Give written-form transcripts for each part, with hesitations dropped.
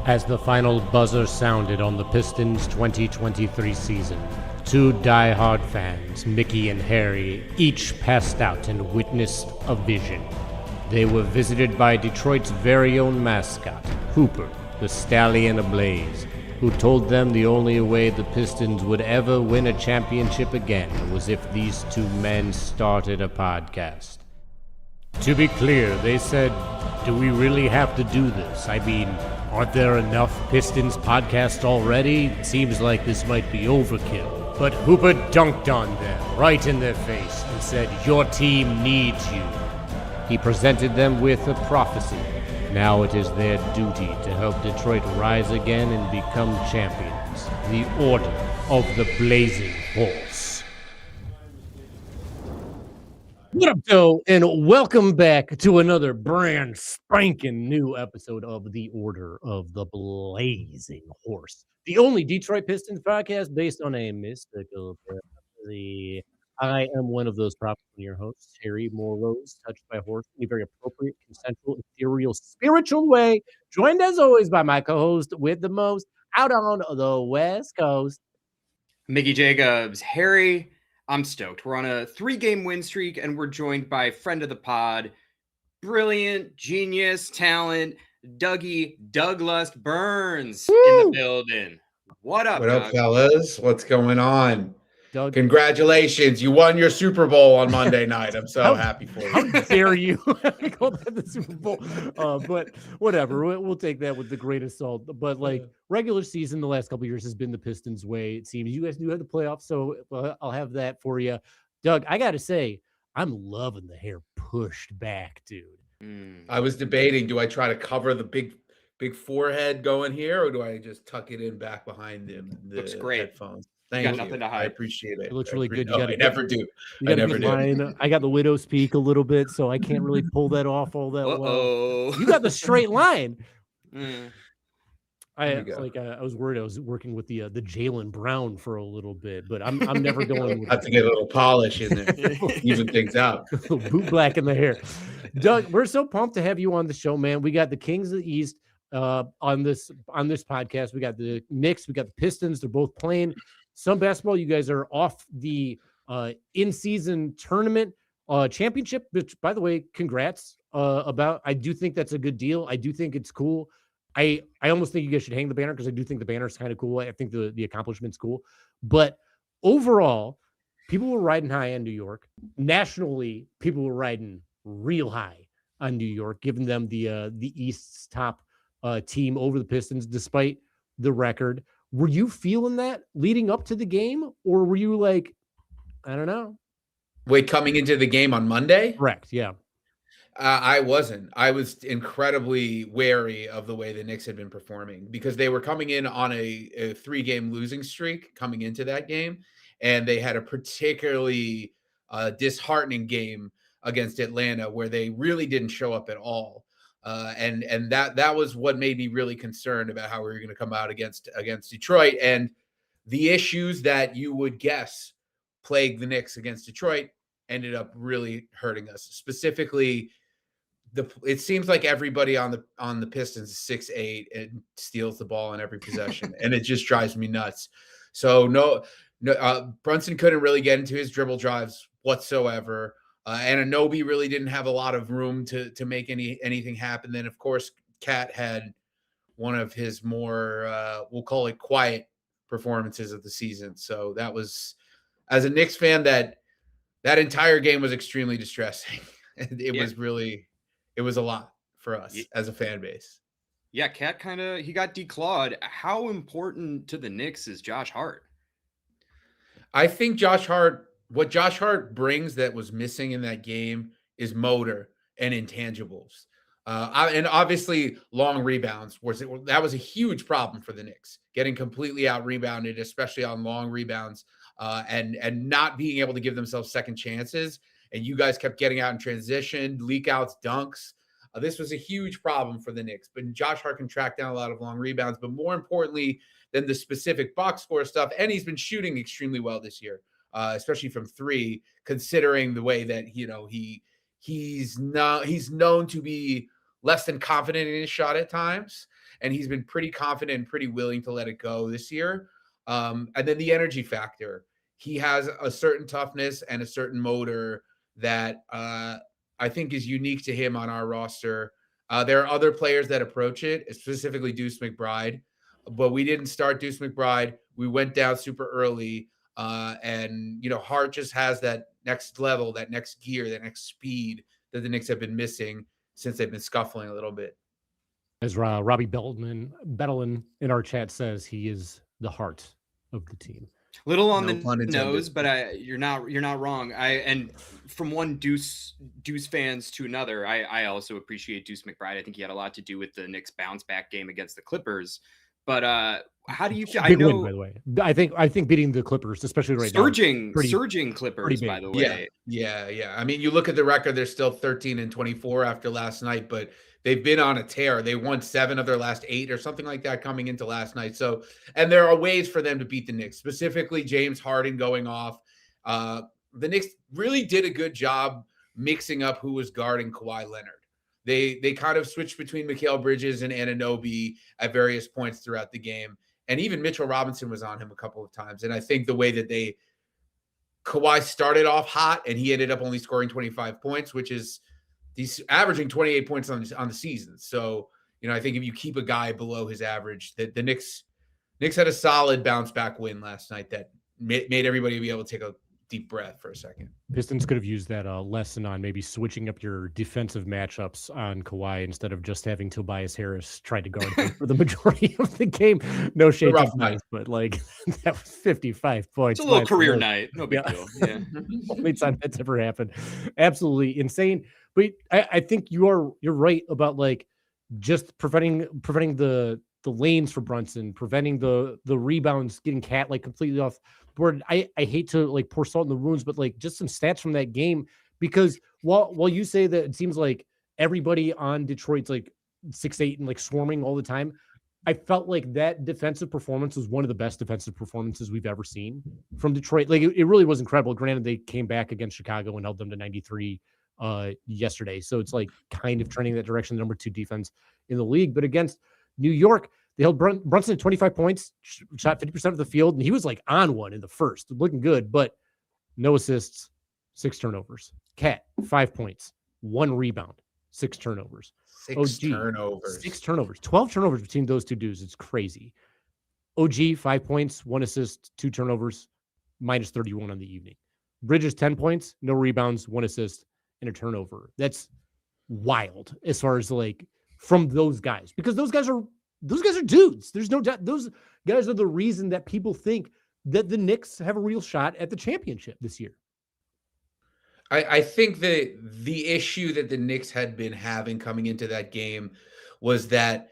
As the final buzzer sounded on the Pistons' 2023 season, two die-hard fans, Mickey and Harry, each passed out and witnessed a vision. They were visited by Detroit's very own mascot, Hooper, the stallion ablaze, who told them the only way the Pistons would ever win a championship again was if these two men started a podcast. To be clear, they said, do we really have to do this? I mean, aren't there enough Pistons podcasts already? It seems like this might be overkill. But Hooper dunked on them, right in their face, and said, your team needs you. He presented them with a prophecy. Now it is their duty to help Detroit rise again and become champions. The Order of the Blazing Horse. What up, though, and welcome back to another brand spanking new episode of The Order of the Blazing Horse, the only Detroit Pistons podcast based on a mystical prophecy. I am one of those probably your hosts, Harry Morrose, touched by horse in a very appropriate, consensual, ethereal, spiritual way, joined as always by my co-host with the most out on the West Coast, Mickey Jacobs. Harry, I'm stoked. We're on a 3-game win streak, and we're joined by friend of the pod, brilliant, genius, talent, Doug Berns in the building. What up, What up, Doug? fellas? What's going on? Doug. Congratulations. You won your Super Bowl on Monday night. I'm so happy for you. How dare you call that the Super Bowl? But whatever. We'll take that with the greatest salt. But like regular season, the last couple of years has been the Pistons' way, it seems. You guys do have the playoffs, so I'll have that for you. Doug, I got to say, I'm loving the hair pushed back, dude. I was debating, do I try to cover the big forehead going here, or do I just tuck it in back behind the Looks great. headphones? Thank you. you. Got nothing to hide. I appreciate it. It looks really good. I never do. I never do. I got the widow's peak a little bit, so I can't really pull that off all that well. You got the straight line. I was worried I was working with the Jaylen Brown for a little bit, but I'm never going with I have to get a little polish in there, even things out. Boot black in the hair. Doug, we're so pumped to have you on the show, man. We got the Kings of the East on this podcast. We got the Knicks, we got the Pistons. They're both playing some basketball. You guys are off the in-season tournament championship, which, by the way, congrats about. I do think that's a good deal. I do think it's cool. I almost think you guys should hang the banner because I do think the banner is kind of cool. I think the accomplishment's cool. But overall, people were riding high on New York. Nationally, people were riding real high on New York, giving them the East's top team over the Pistons, despite the record. Were you feeling that leading up to the game, or were you like, I don't know? Wait, coming into the game on Monday? Correct, yeah. I wasn't. I was incredibly wary of the way the Knicks had been performing because they were coming in on a 3-game losing streak coming into that game, and they had a particularly disheartening game against Atlanta where they really didn't show up at all. And that was what made me really concerned about how we were going to come out against Detroit. And the issues that you would guess plagued the Knicks against Detroit ended up really hurting us. Specifically, it seems like everybody on the Pistons is 6'8" and steals the ball in every possession, and it just drives me nuts. So no, Brunson couldn't really get into his dribble drives whatsoever. And Anunoby really didn't have a lot of room to make anything happen. Then, of course, Cat had one of his more, we'll call it quiet performances of the season. So that was, as a Knicks fan, that entire game was extremely distressing. It was a lot for us as a fan base. Yeah, Cat he got declawed. How important to the Knicks is Josh Hart? I think what Josh Hart brings that was missing in that game is motor and intangibles. And obviously long rebounds. That was a huge problem for the Knicks, getting completely out rebounded, especially on long rebounds, and not being able to give themselves second chances. And you guys kept getting out in transition, leak outs, dunks. This was a huge problem for the Knicks. But Josh Hart can track down a lot of long rebounds. But more importantly than the specific box score stuff, and he's been shooting extremely well this year. Especially from 3, considering the way that he's known to be less than confident in his shot at times, and he's been pretty confident and pretty willing to let it go this year. And then the energy factor. He has a certain toughness and a certain motor that I think is unique to him on our roster. There are other players that approach it, specifically Deuce McBride, but we didn't start Deuce McBride. We went down super early, and Hart just has that next level, that next gear, that next speed that the Knicks have been missing since they've been scuffling a little bit. As Robbie Bettelin in our chat says, he is the heart of the team. Little on the nose, but you're not wrong. And from one Deuce fans to another, I also appreciate Deuce McBride. I think he had a lot to do with the Knicks bounce back game against the Clippers. But how do you feel? Big win, by the way. I think beating the Clippers, especially right now, surging Clippers, by the way. Yeah. I mean, you look at the record; they're still 13-24 after last night, but they've been on a tear. They won 7 of their last 8 or something like that coming into last night. So, and there are ways for them to beat the Knicks, specifically James Harden going off. The Knicks really did a good job mixing up who was guarding Kawhi Leonard. They kind of switched between Mikal Bridges and Anunoby at various points throughout the game. And even Mitchell Robinson was on him a couple of times. And I think the way that Kawhi started off hot and he ended up only scoring 25 points, which is he's averaging 28 points on the season. So, I think if you keep a guy below his average, the Knicks had a solid bounce back win last night that made everybody be able to take a deep breath for a second. Pistons could have used that lesson on maybe switching up your defensive matchups on Kawhi instead of just having Tobias Harris try to guard him for the majority of the game. No shades of night, but that was 55 points. It's a little career night. No big deal. Yeah. Only time that's ever happened. Absolutely insane. But I think you're right about just preventing the lanes for Brunson, preventing the rebounds, getting Cat completely off board. I hate to pour salt in the wounds, but just some stats from that game, because while you say that it seems like everybody on Detroit's 6'8" and swarming all the time, I felt like that defensive performance was one of the best defensive performances we've ever seen from Detroit. It really was incredible. Granted, they came back against Chicago and held them to 93 yesterday, so it's kind of trending that direction, the number 2 defense in the league. But against New York, they held Brunson at 25 points, shot 50% of the field, and he was on one in the first, looking good, but no assists, 6 turnovers. Cat, 5 points, 1 rebound, 6 turnovers. 6 turnovers. 6 turnovers. 12 turnovers between those 2 dudes. It's crazy. OG, 5 points, 1 assist, 2 turnovers, minus 31 on the evening. Bridges, 10 points, no rebounds, 1 assist, and a turnover. That's wild as far as from those guys, because those guys are dudes. There's no doubt. Those guys are the reason that people think that the Knicks have a real shot at the championship this year. I think that the issue that the Knicks had been having coming into that game was that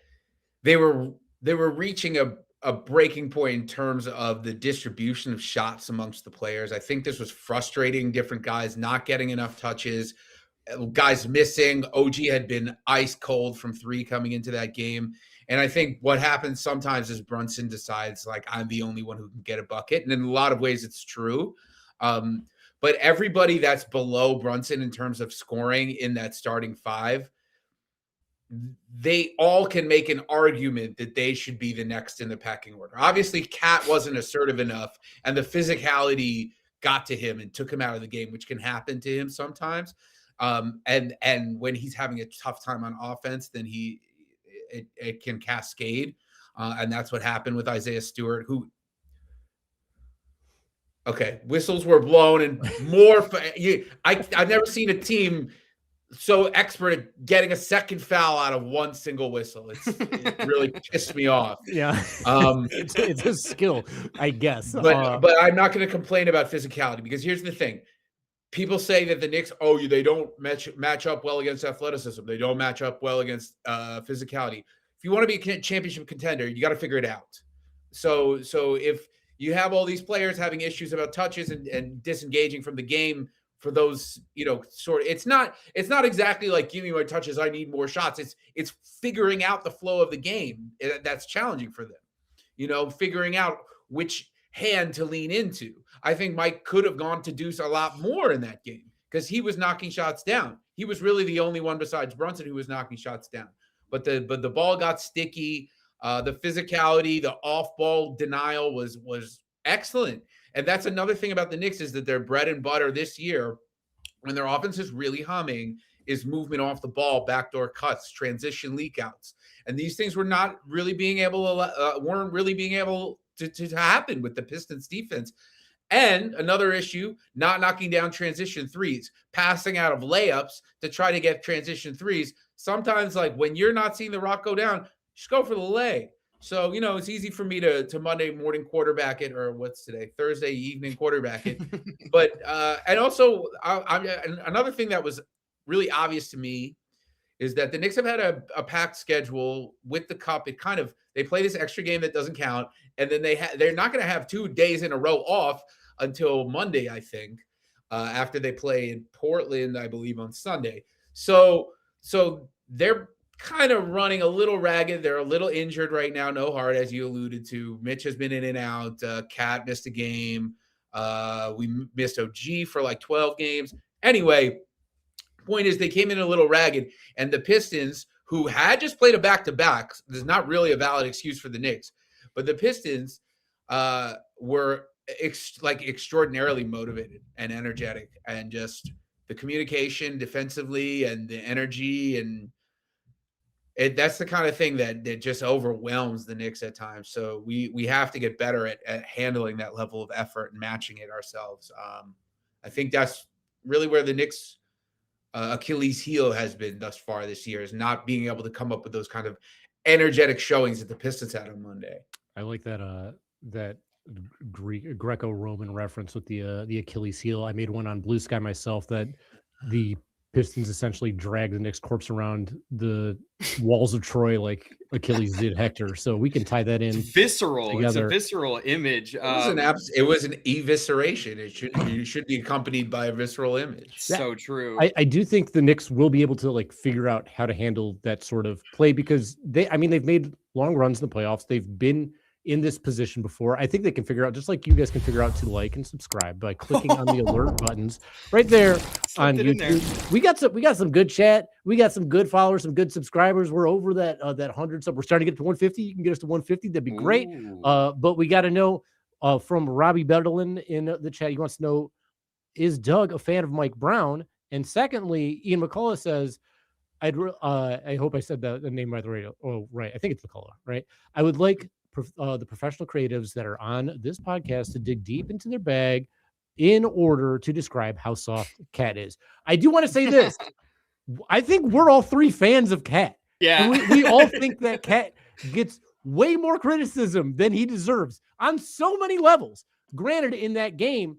they were reaching a breaking point in terms of the distribution of shots amongst the players. I think this was frustrating, different guys not getting enough touches, guys missing. OG had been ice cold from 3 coming into that game. And I think what happens sometimes is Brunson decides I'm the only one who can get a bucket. And in a lot of ways it's true. But everybody that's below Brunson in terms of scoring in that starting 5, they all can make an argument that they should be the next in the pecking order. Obviously, Cat wasn't assertive enough, and the physicality got to him and took him out of the game, which can happen to him sometimes. And when he's having a tough time on offense, then it can cascade. And that's what happened with Isaiah Stewart, who, okay, whistles were blown and more. I've never seen a team so expert at getting a second foul out of one single whistle. It really pissed me off. Yeah. It's a skill, I guess. But I'm not going to complain about physicality, because here's the thing. People say that the Knicks, they don't match up well against athleticism. They don't match up well against physicality. If you want to be a championship contender, you got to figure it out. So if you have all these players having issues about touches and disengaging from the game for those, it's not exactly give me more touches, I need more shots. It's figuring out the flow of the game that's challenging for them. Figuring out which hand to lean into. I think Mike could have gone to Deuce a lot more in that game because he was knocking shots down. he was really the only one besides Brunson who was knocking shots down. But the ball got sticky. The physicality, the off-ball denial was excellent. And that's another thing about the Knicks is that their bread and butter this year, when their offense is really humming, is movement off the ball, backdoor cuts, transition leakouts, and these things were not really being able to weren't really being able to happen with the Pistons defense. And another issue, not knocking down transition threes, passing out of layups to try to get transition threes. Sometimes, like when you're not seeing the rock go down, just go for the lay. So, it's easy for me to Monday morning quarterback it, or what's today, Thursday evening quarterback it. But, and also another thing that was really obvious to me is that the Knicks have had a packed schedule with the cup. They play this extra game that doesn't count. And then they're not going to have 2 days in a row off until Monday, I think, after they play in Portland, I believe, on Sunday. So they're kind of running a little ragged. They're a little injured right now. No Hart, as you alluded to. Mitch has been in and out. Cat missed a game. We missed OG for like 12 games. Anyway, point is they came in a little ragged, and the Pistons, who had just played a back-to-back, there's not really a valid excuse for the Knicks, but the Pistons were extraordinarily motivated and energetic, and just the communication defensively and the energy, and that's the kind of thing that just overwhelms the Knicks at times. So we have to get better at handling that level of effort and matching it ourselves. I think that's really where the Knicks Achilles heel has been thus far this year, is not being able to come up with those kind of energetic showings that the Pistons had on Monday. I like that Greco-Roman reference with the Achilles heel. I made one on Blue Sky myself that the Pistons essentially dragged the Knicks corpse around the walls of Troy like Achilles did Hector. So we can tie that in. It's visceral. Together. It's a visceral image. It was an evisceration. It should be accompanied by a visceral image. So true. I do think the Knicks will be able to figure out how to handle that sort of play, because they've made long runs in the playoffs. They've been in this position before. I think they can figure out, just like you guys can figure out, to like and subscribe by clicking on the alert buttons right there on YouTube. We got some good chat. We got some good followers, some good subscribers. We're over that 100 sub. We're starting to get to 150. You can get us to 150. That'd be great. But we got to know from Robbie Bettelin in the chat. He wants to know, is Doug a fan of Mike Brown? And secondly, Ian McCullough says, I hope I said the name right. Oh, right. I think it's McCullough, right? I would like the professional creatives that are on this podcast to dig deep into their bag in order to describe how soft Cat is. I do want to say this. I think we're all three fans of Cat. Yeah. We all think that Cat gets way more criticism than he deserves on so many levels. Granted, in that game,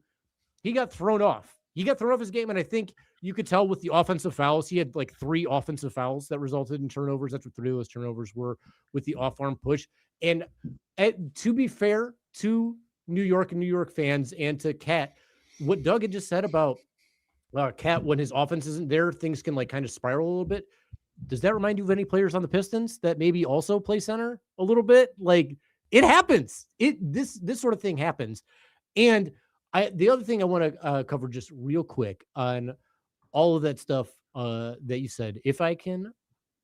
he got thrown off. He got thrown off his game, and I think you could tell with the offensive fouls. He had 3 offensive fouls that resulted in turnovers. That's what 3 of those turnovers were, with the off-arm push. And to be fair to New York and New York fans and to Cat, what Doug had just said about Cat, when his offense isn't there, things can kind of spiral a little bit. Does that remind you of any players on the Pistons that maybe also play center a little bit? It happens. This sort of thing happens. And the other thing I want to cover just real quick on all of that stuff that you said, if I can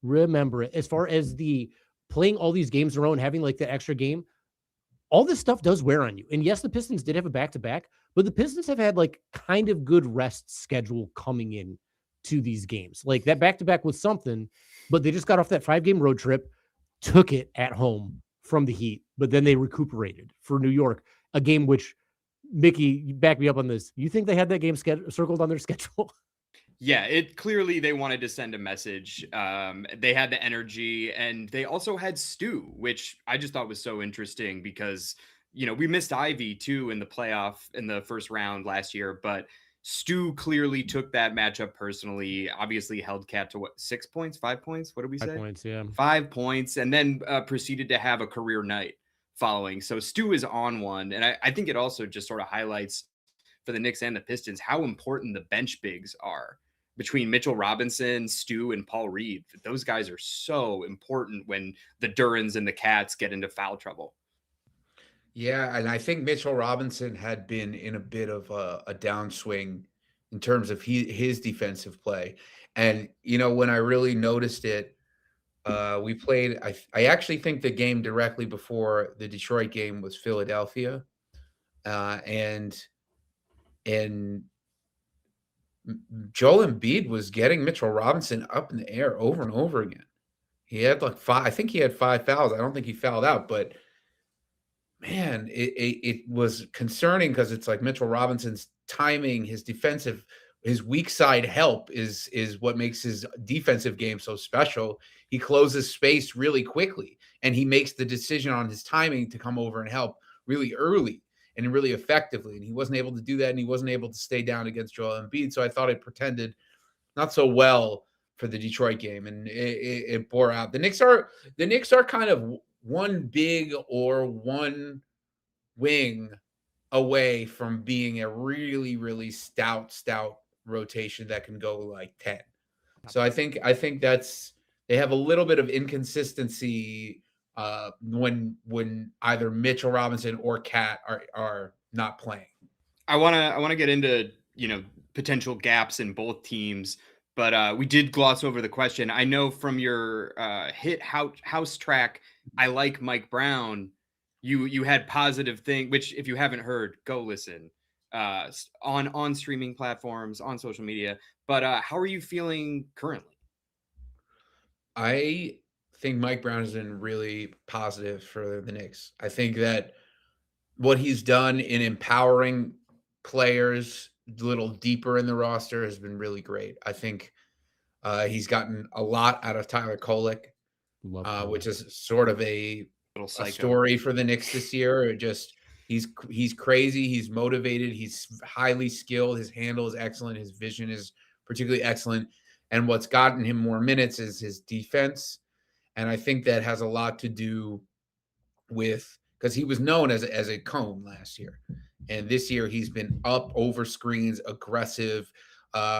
remember it, as far as the playing all these games in a row and having that extra game, all this stuff does wear on you. And yes, the Pistons did have a back-to-back, but the Pistons have had kind of good rest schedule coming in to these games. That back-to-back was something, but they just got off that 5-game road trip, took it at home from the Heat, but then they recuperated for New York, a game which, Mickey, you back me up on this. You think they had that game circled on their schedule? Yeah, clearly they wanted to send a message. They had the energy, and they also had Stu, which I just thought was so interesting because, we missed Ivy too in the playoff in the first round last year, but Stu clearly took that matchup personally, obviously held Cat to 6 points, 5 points? What did we say? 5 points, yeah. 5 points, and then proceeded to have a career night following. So Stu is on one. And I think it also just sort of highlights for the Knicks and the Pistons how important the bench bigs are. Between Mitchell Robinson, Stu, and Paul Reed, those guys are so important when the Durans and the Cats get into foul trouble. Yeah, and I think Mitchell Robinson had been in a bit of a downswing in terms of his defensive play. And, when I really noticed it, we played, I actually think the game directly before the Detroit game was Philadelphia. And Joel Embiid was getting Mitchell Robinson up in the air over and over again. He had like 5, I think he had 5 fouls. I don't think he fouled out, but man, it was concerning because it's like Mitchell Robinson's timing, his weak side help is what makes his defensive game so special. He closes space really quickly, and he makes the decision on his timing to come over and help really early and really effectively. And he wasn't able to do that, and he wasn't able to stay down against Joel Embiid. So I thought it pretended not so well for the Detroit game, and it bore out. The Knicks are kind of one big or one wing away from being a really, really stout rotation that can go like 10. So I think that's, they have a little bit of inconsistency when either Mitchell Robinson or Cat are not playing. I want to get into potential gaps in both teams, but we did gloss over the question. I know from your hit house track, I like Mike Brown. You had positive thing, which if you haven't heard, go listen on streaming platforms, on social media. But how are you feeling currently? I think Mike Brown has been really positive for the Knicks. I think that what he's done in empowering players a little deeper in the roster has been really great. I think he's gotten a lot out of Tyler Kolek, which is sort of a story for the Knicks this year. He's crazy. He's motivated. He's highly skilled. His handle is excellent. His vision is particularly excellent. And what's gotten him more minutes is his defense. And I think that has a lot to do with, because he was known as a cone last year. And this year he's been up over screens, aggressive,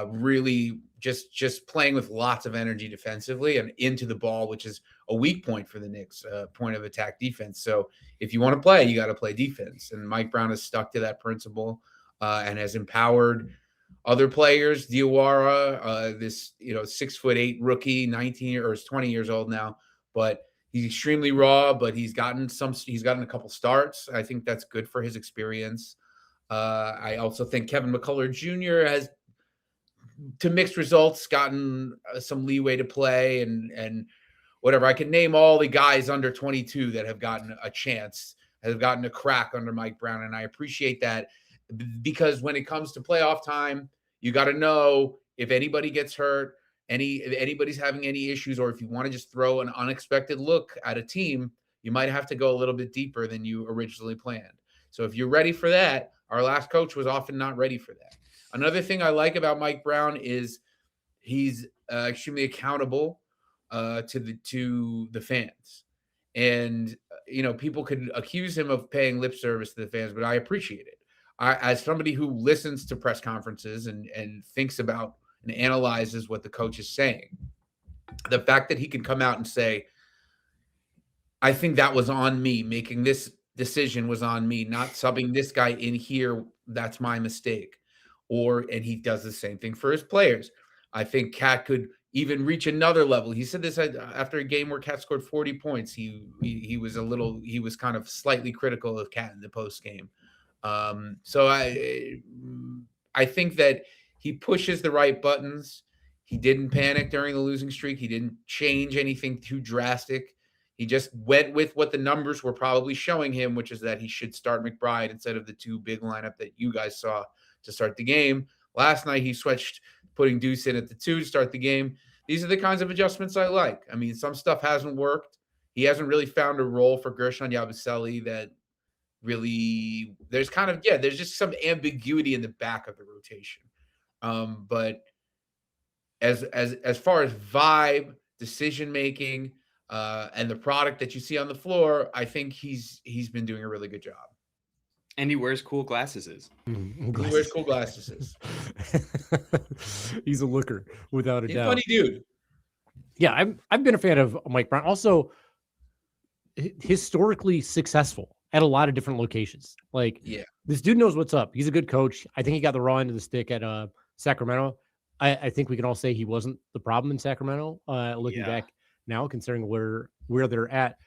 really just playing with lots of energy defensively and into the ball, which is a weak point for the Knicks, point of attack defense. So if you want to play, you got to play defense. And Mike Brown has stuck to that principle and has empowered other players. Diawara, this 6'8" rookie, 19 or 20 years old now, but he's extremely raw. But he's gotten a couple starts. I think that's good for his experience. I also think Kevin McCullough Jr. has, to mixed results, gotten some leeway to play and whatever. I can name all the guys under 22 that have gotten a chance, have gotten a crack under Mike Brown, and I appreciate that. Because when it comes to playoff time, you got to know if anybody gets hurt, if anybody's having any issues, or if you want to just throw an unexpected look at a team, you might have to go a little bit deeper than you originally planned. So if you're ready for that, our last coach was often not ready for that. Another thing I like about Mike Brown is he's extremely accountable to the fans. And, people could accuse him of paying lip service to the fans, but I appreciate it. As somebody who listens to press conferences and thinks about and analyzes what the coach is saying, the fact that he can come out and say, I think that was on me, making this decision was on me, not subbing this guy in here, that's my mistake. And he does the same thing for his players. I think Cat could even reach another level. He said this after a game where Cat scored 40 points. He was kind of slightly critical of Cat in the post game. So I think that he pushes the right buttons. He didn't panic during the losing streak. He didn't change anything too drastic. He just went with what the numbers were probably showing him, which is that he should start McBride instead of the two big lineup that you guys saw to start the game. Last night, he switched, putting Deuce in at the 2 to start the game. These are the kinds of adjustments I like. I mean, some stuff hasn't worked. He hasn't really found a role for Gershon Yabusele that really, there's just some ambiguity in the back of the rotation. But as far as vibe, decision making, and the product that you see on the floor, I think he's been doing a really good job. And he wears cool glasses. He wears cool glasses. He's a looker, without a doubt. Funny dude. Yeah, I've been a fan of Mike Brown. Also, historically successful at a lot of different locations. This dude knows what's up. He's a good coach. I think he got the raw end of the stick at Sacramento. I think we can all say he wasn't the problem in Sacramento. Looking back now, considering where they're at.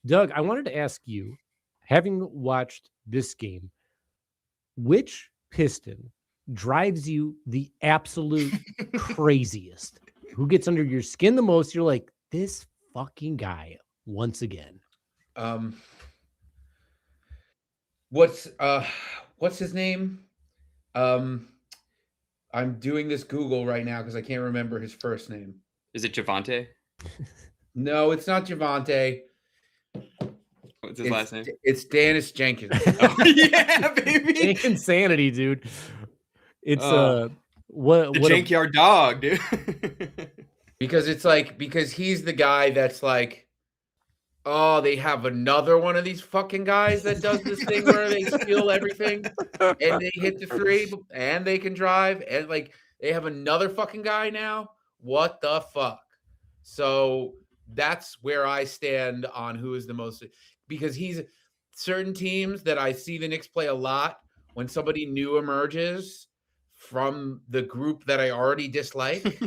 Doug, I wanted to ask you, having watched this game, which Piston drives you the absolute craziest? Who gets under your skin the most? You're like, this fucking guy once again. What's his name? I'm doing this Google right now because I can't remember his first name. Is it Javante? No, it's not Javante. What's his last name? It's Dennis Jenkins. Oh, yeah, baby. Jenkins sanity, dude. It's what Jankyard dog, dude. Because he's the guy that's like, oh, they have another one of these fucking guys that does this thing where they steal everything and they hit the three and they can drive and like they have another fucking guy now. What the fuck? So that's where I stand on who is the most, because he's certain teams that I see the Knicks play a lot. When somebody new emerges from the group that I already dislike,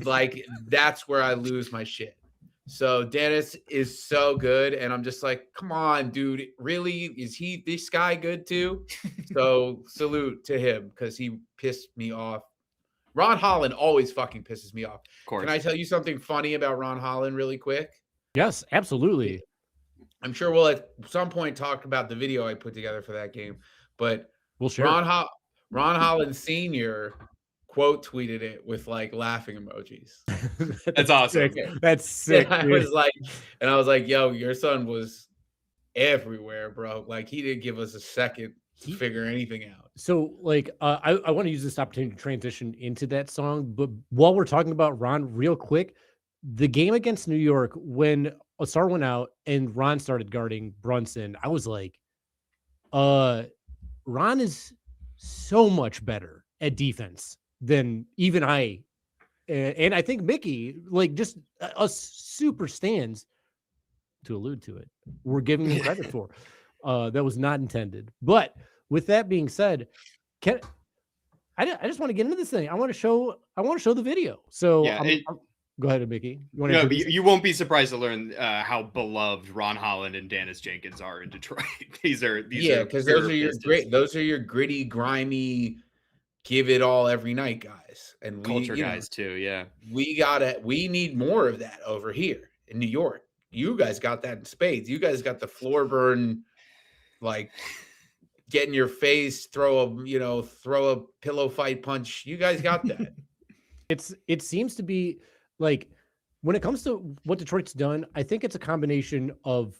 like that's where I lose my shit. So Dennis is so good, and I'm just like, come on, dude. Really? Is he this guy good too? So salute to him because he pissed me off. Ron Holland always fucking pisses me off. Of course. Can I tell you something funny about Ron Holland really quick? Yes, absolutely. I'm sure we'll at some point talk about the video I put together for that game, but we'll share. Ron Holland Sr. quote tweeted it with like laughing emojis. That's awesome. That's sick. I was like, yo, your son was everywhere, bro. Like he didn't give us a second to figure anything out. So like, I want to use this opportunity to transition into that song, but while we're talking about Ron real quick, the game against New York, when Asar went out and Ron started guarding Brunson, I was like, Ron is so much better at defense than even I, and I think Mickey, like just us super stands, to allude to it, we're giving him credit for. That was not intended. But with that being said, I just want to get into this thing. I want to show the video. So yeah, go ahead, Mickey. You won't be surprised to learn how beloved Ron Holland and Dennis Jenkins are in Detroit. These are because those are your gritty, grimy, give it all every night guys, and culture guys too. Yeah, we need more of that over here in New York. You guys got that in spades. You guys got the floor burn, like get in your face, throw a pillow fight punch. You guys got that. It seems to be like when it comes to what Detroit's done, I think it's a combination of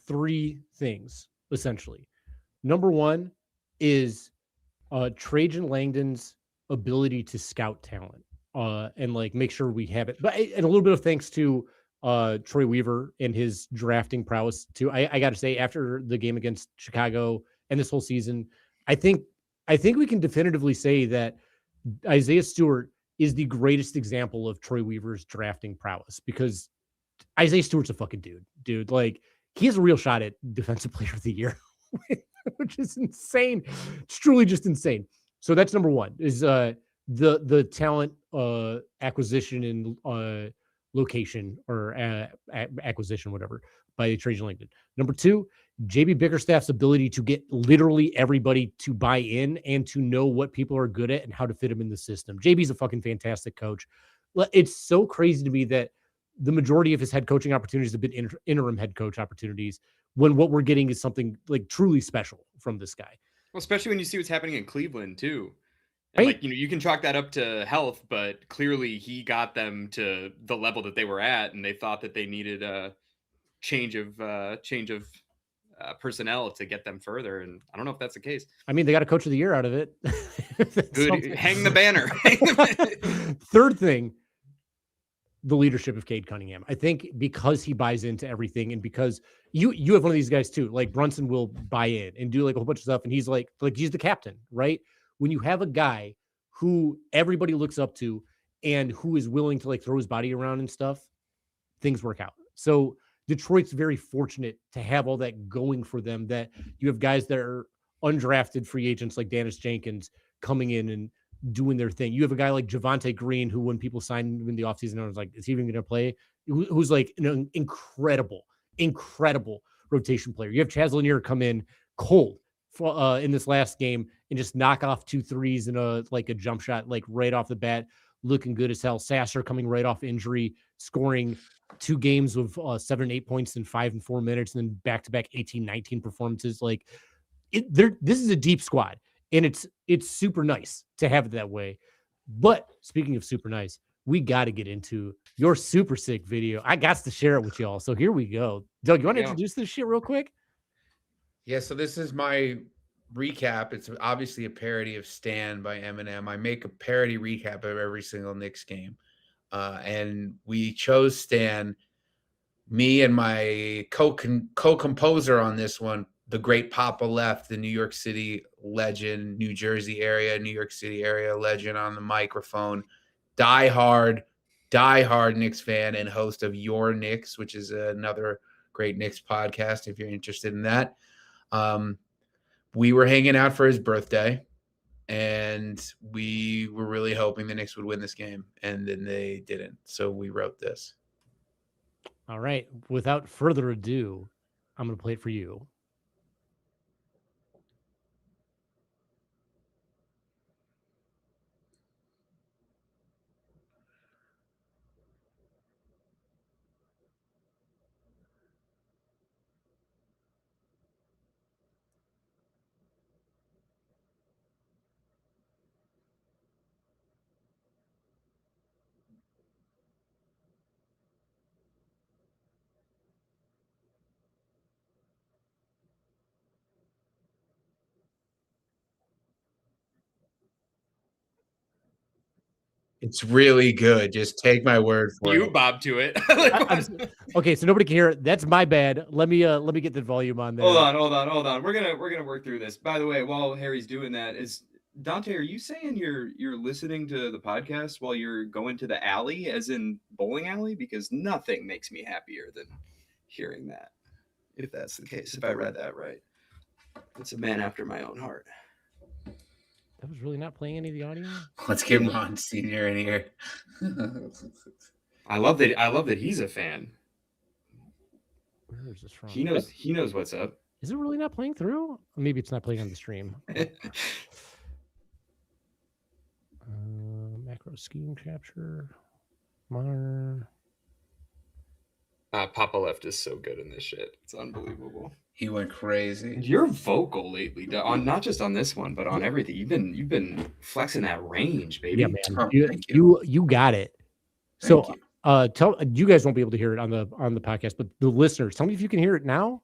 three things essentially. Number one is Trajan Langdon's ability to scout talent and like make sure we have it. But and a little bit of thanks to Troy Weaver and his drafting prowess too. I got to say, after the game against Chicago and this whole season, I think we can definitively say that Isaiah Stewart is the greatest example of Troy Weaver's drafting prowess, because Isaiah Stewart's a fucking dude. Like he has a real shot at Defensive Player of the Year, which is insane. It's truly just insane. So that's number one, is the talent acquisition and location or acquisition, whatever, by Trajan Langdon. Number two, JB Bickerstaff's ability to get literally everybody to buy in and to know what people are good at and how to fit them in the system. JB's a fucking fantastic coach. It's so crazy to me that the majority of his head coaching opportunities have been interim head coach opportunities, when what we're getting is something like truly special from this guy. Well, especially when you see what's happening in Cleveland too. Right? Like, you can chalk that up to health, but clearly he got them to the level that they were at, and they thought that they needed a change of personnel to get them further. And I don't know if that's the case. I mean, they got a coach of the year out of it. Good. Hang the banner. Third thing, the leadership of Cade Cunningham. I think because he buys into everything, and because you have one of these guys too, like Brunson will buy in and do like a whole bunch of stuff. And he's like he's the captain, right? When you have a guy who everybody looks up to and who is willing to like throw his body around and stuff, things work out. So Detroit's very fortunate to have all that going for them, that you have guys that are undrafted free agents like Dennis Jenkins coming in and doing their thing. You have a guy like Javonte Green, who when people signed him in the offseason, I was like, is he even going to play? Who's like an incredible rotation player. You have Chaz Lanier come in cold in this last game and just knock off 2 threes and a jump shot, like right off the bat, looking good as hell. Sasser coming right off injury, scoring 2 games of 7 and 8 points in 5 and 4 minutes, and then back-to-back 18-19 performances. Like this is a deep squad, and it's super nice to have it that way. But speaking of super nice, we got to get into your super sick video. I got to share it with y'all. So here we go. Doug, you want to introduce this shit real quick? Yeah, so this is my recap. It's obviously a parody of Stan by Eminem. I make a parody recap of every single Knicks game. And we chose Stan, me and my co-composer on this one, the great Papa Left, the New York City legend, New Jersey area, New York City area legend on the microphone, diehard Knicks fan and host of Your Knicks, which is another great Knicks podcast if you're interested in that. We were hanging out for his birthday, and we were really hoping the Knicks would win this game, and then they didn't. So we wrote this. All right. Without further ado, I'm going to play it for you. It's really good. Just take my word for it. You bob to it. Okay, so nobody can hear it. That's my bad. Let me get the volume on there. Hold on. We're gonna work through this. By the way, while Harry's doing that, is Dante, are you saying you're listening to the podcast while you're going to the alley, as in bowling alley? Because nothing makes me happier than hearing that. If that's the case, if I read that right. It's a man after my own heart. That was really not playing any of the audio. Let's get Ron Senior in here. I love that he's a fan. Where is this from? He knows what's up. Is it really not playing through? Maybe it's not playing on the stream. Macro scheme capture. Modern. Papa Left is so good in this shit. It's unbelievable. He went crazy. You're vocal lately, on not just on this one, but on everything. You've been flexing that range, baby. Yeah, man. You got it. So you guys won't be able to hear it on the podcast, but the listeners, tell me if you can hear it now.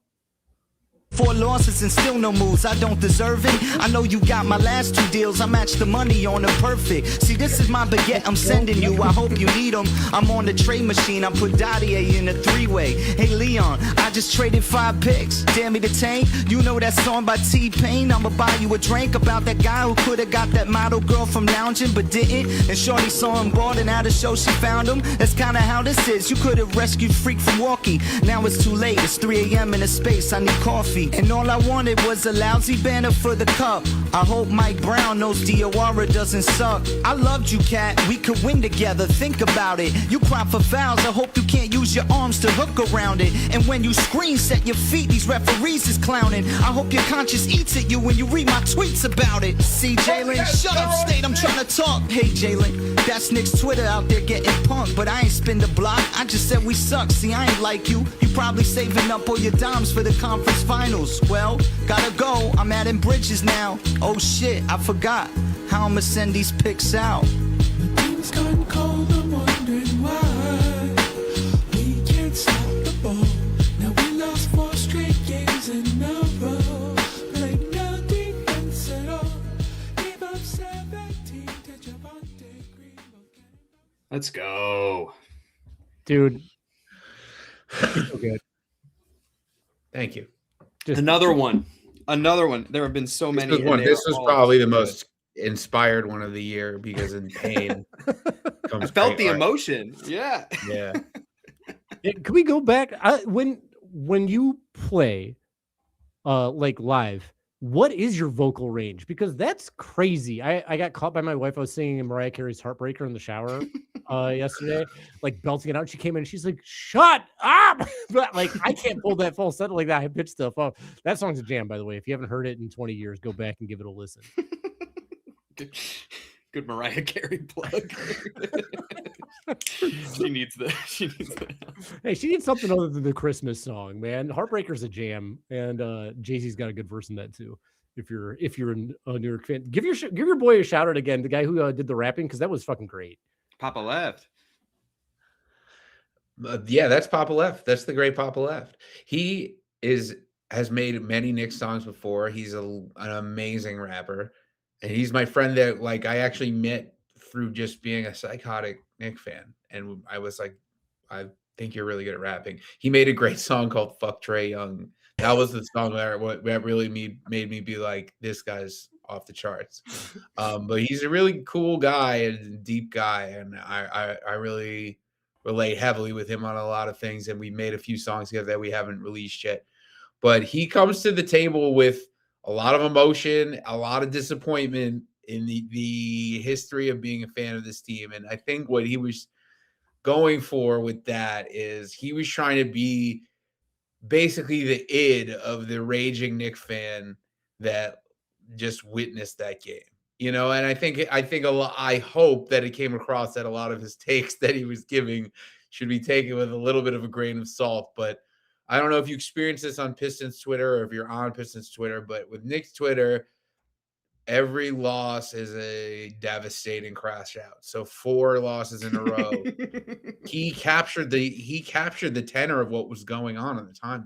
4 losses and still no moves, I don't deserve it. I know you got my last 2 deals, I match the money on them perfect. See, this is my baguette I'm sending you, I hope you need them. I'm on the trade machine, I put Dottier in a 3-way. Hey Leon, I just traded 5 picks. Damn me the tank, you know that song by T-Pain. I'ma buy you a drink about that guy who could've got that model girl from lounging but didn't. And shorty saw him bored and at a show she found him. That's kinda how this is, you could've rescued Freak from Walkie. Now it's too late, it's 3 a.m. in a space, I need coffee. And all I wanted was a lousy banner for the cup. I hope Mike Brown knows Diawara doesn't suck. I loved you, cat, we could win together, think about it. You cry for fouls, I hope you can't use your arms to hook around it. And when you scream, set your feet, these referees is clowning. I hope your conscience eats at you when you read my tweets about it. See, Jalen, shut up, State, I'm trying to talk. Hey, Jalen, that's Nick's Twitter out there getting punked, but I ain't spin the block, I just said we suck. See, I ain't like you, you probably saving up all your dimes for the conference finals. Well, gotta go, I'm adding bridges now. Oh shit, I forgot how I'ma send these pics out. Things gotten cold, I'm wondering why we can't stop the ball. Now we lost 4 straight games in a row. Played no defense at all. Gave up 17 to Javonte Green. Let's go. Dude. So good. Thank you. Another one. There have been so many. This was probably the most inspired one of the year because in pain. I felt the emotion. Yeah. Yeah. Can we go back? When you play like live, what is your vocal range? Because that's crazy. I got caught by my wife. I was singing Mariah Carey's Heartbreaker in the shower yesterday, like belting it out. She came in and she's like, shut up. But like, I can't pull that full set like that. I pitch stuff up. That song's a jam, by the way. If you haven't heard it in 20 years, go back and give it a listen. Good Mariah Carey plug. She needs the. Hey, she needs something other than the Christmas song, man. Heartbreaker's a jam, and Jay-Z's got a good verse in that too. If you're a New York fan, give your boy a shout out again. The guy who did the rapping, because that was fucking great. Papa Left. Yeah, that's Papa Left. That's the great Papa Left. He has made many Knicks songs before. He's an amazing rapper. And he's my friend that like I actually met through just being a psychotic Knicks fan. And I was like, I think you're really good at rapping. He made a great song called Fuck Trae Young. That was the song that really made me be like, this guy's off the charts. But he's a really cool guy and deep guy. And I really relate heavily with him on a lot of things. And we made a few songs together that we haven't released yet. But he comes to the table with a lot of emotion, a lot of disappointment in the history of being a fan of this team. And I think what he was going for with that is he was trying to be basically the id of the raging Knicks fan that just witnessed that game, you know? And I hope that it came across that a lot of his takes that he was giving should be taken with a little bit of a grain of salt. But I don't know if you experience this on Pistons Twitter or if you're on Pistons Twitter, but with Knicks Twitter, every loss is a devastating crash out. So 4 losses in a row. He captured the tenor of what was going on the timeline.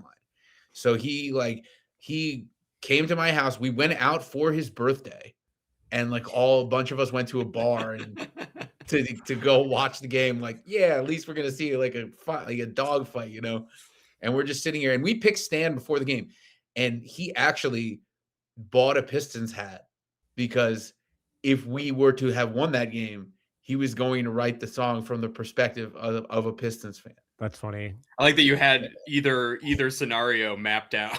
So he came to my house. We went out for his birthday, and like a bunch of us went to a bar and to go watch the game. Like, yeah, at least we're gonna see like a fight, like a dog fight, you know. And we're just sitting here, and we picked Stan before the game, and he actually bought a Pistons hat because if we were to have won that game, he was going to write the song from the perspective of a Pistons fan. That's funny. I like that you had either scenario mapped out.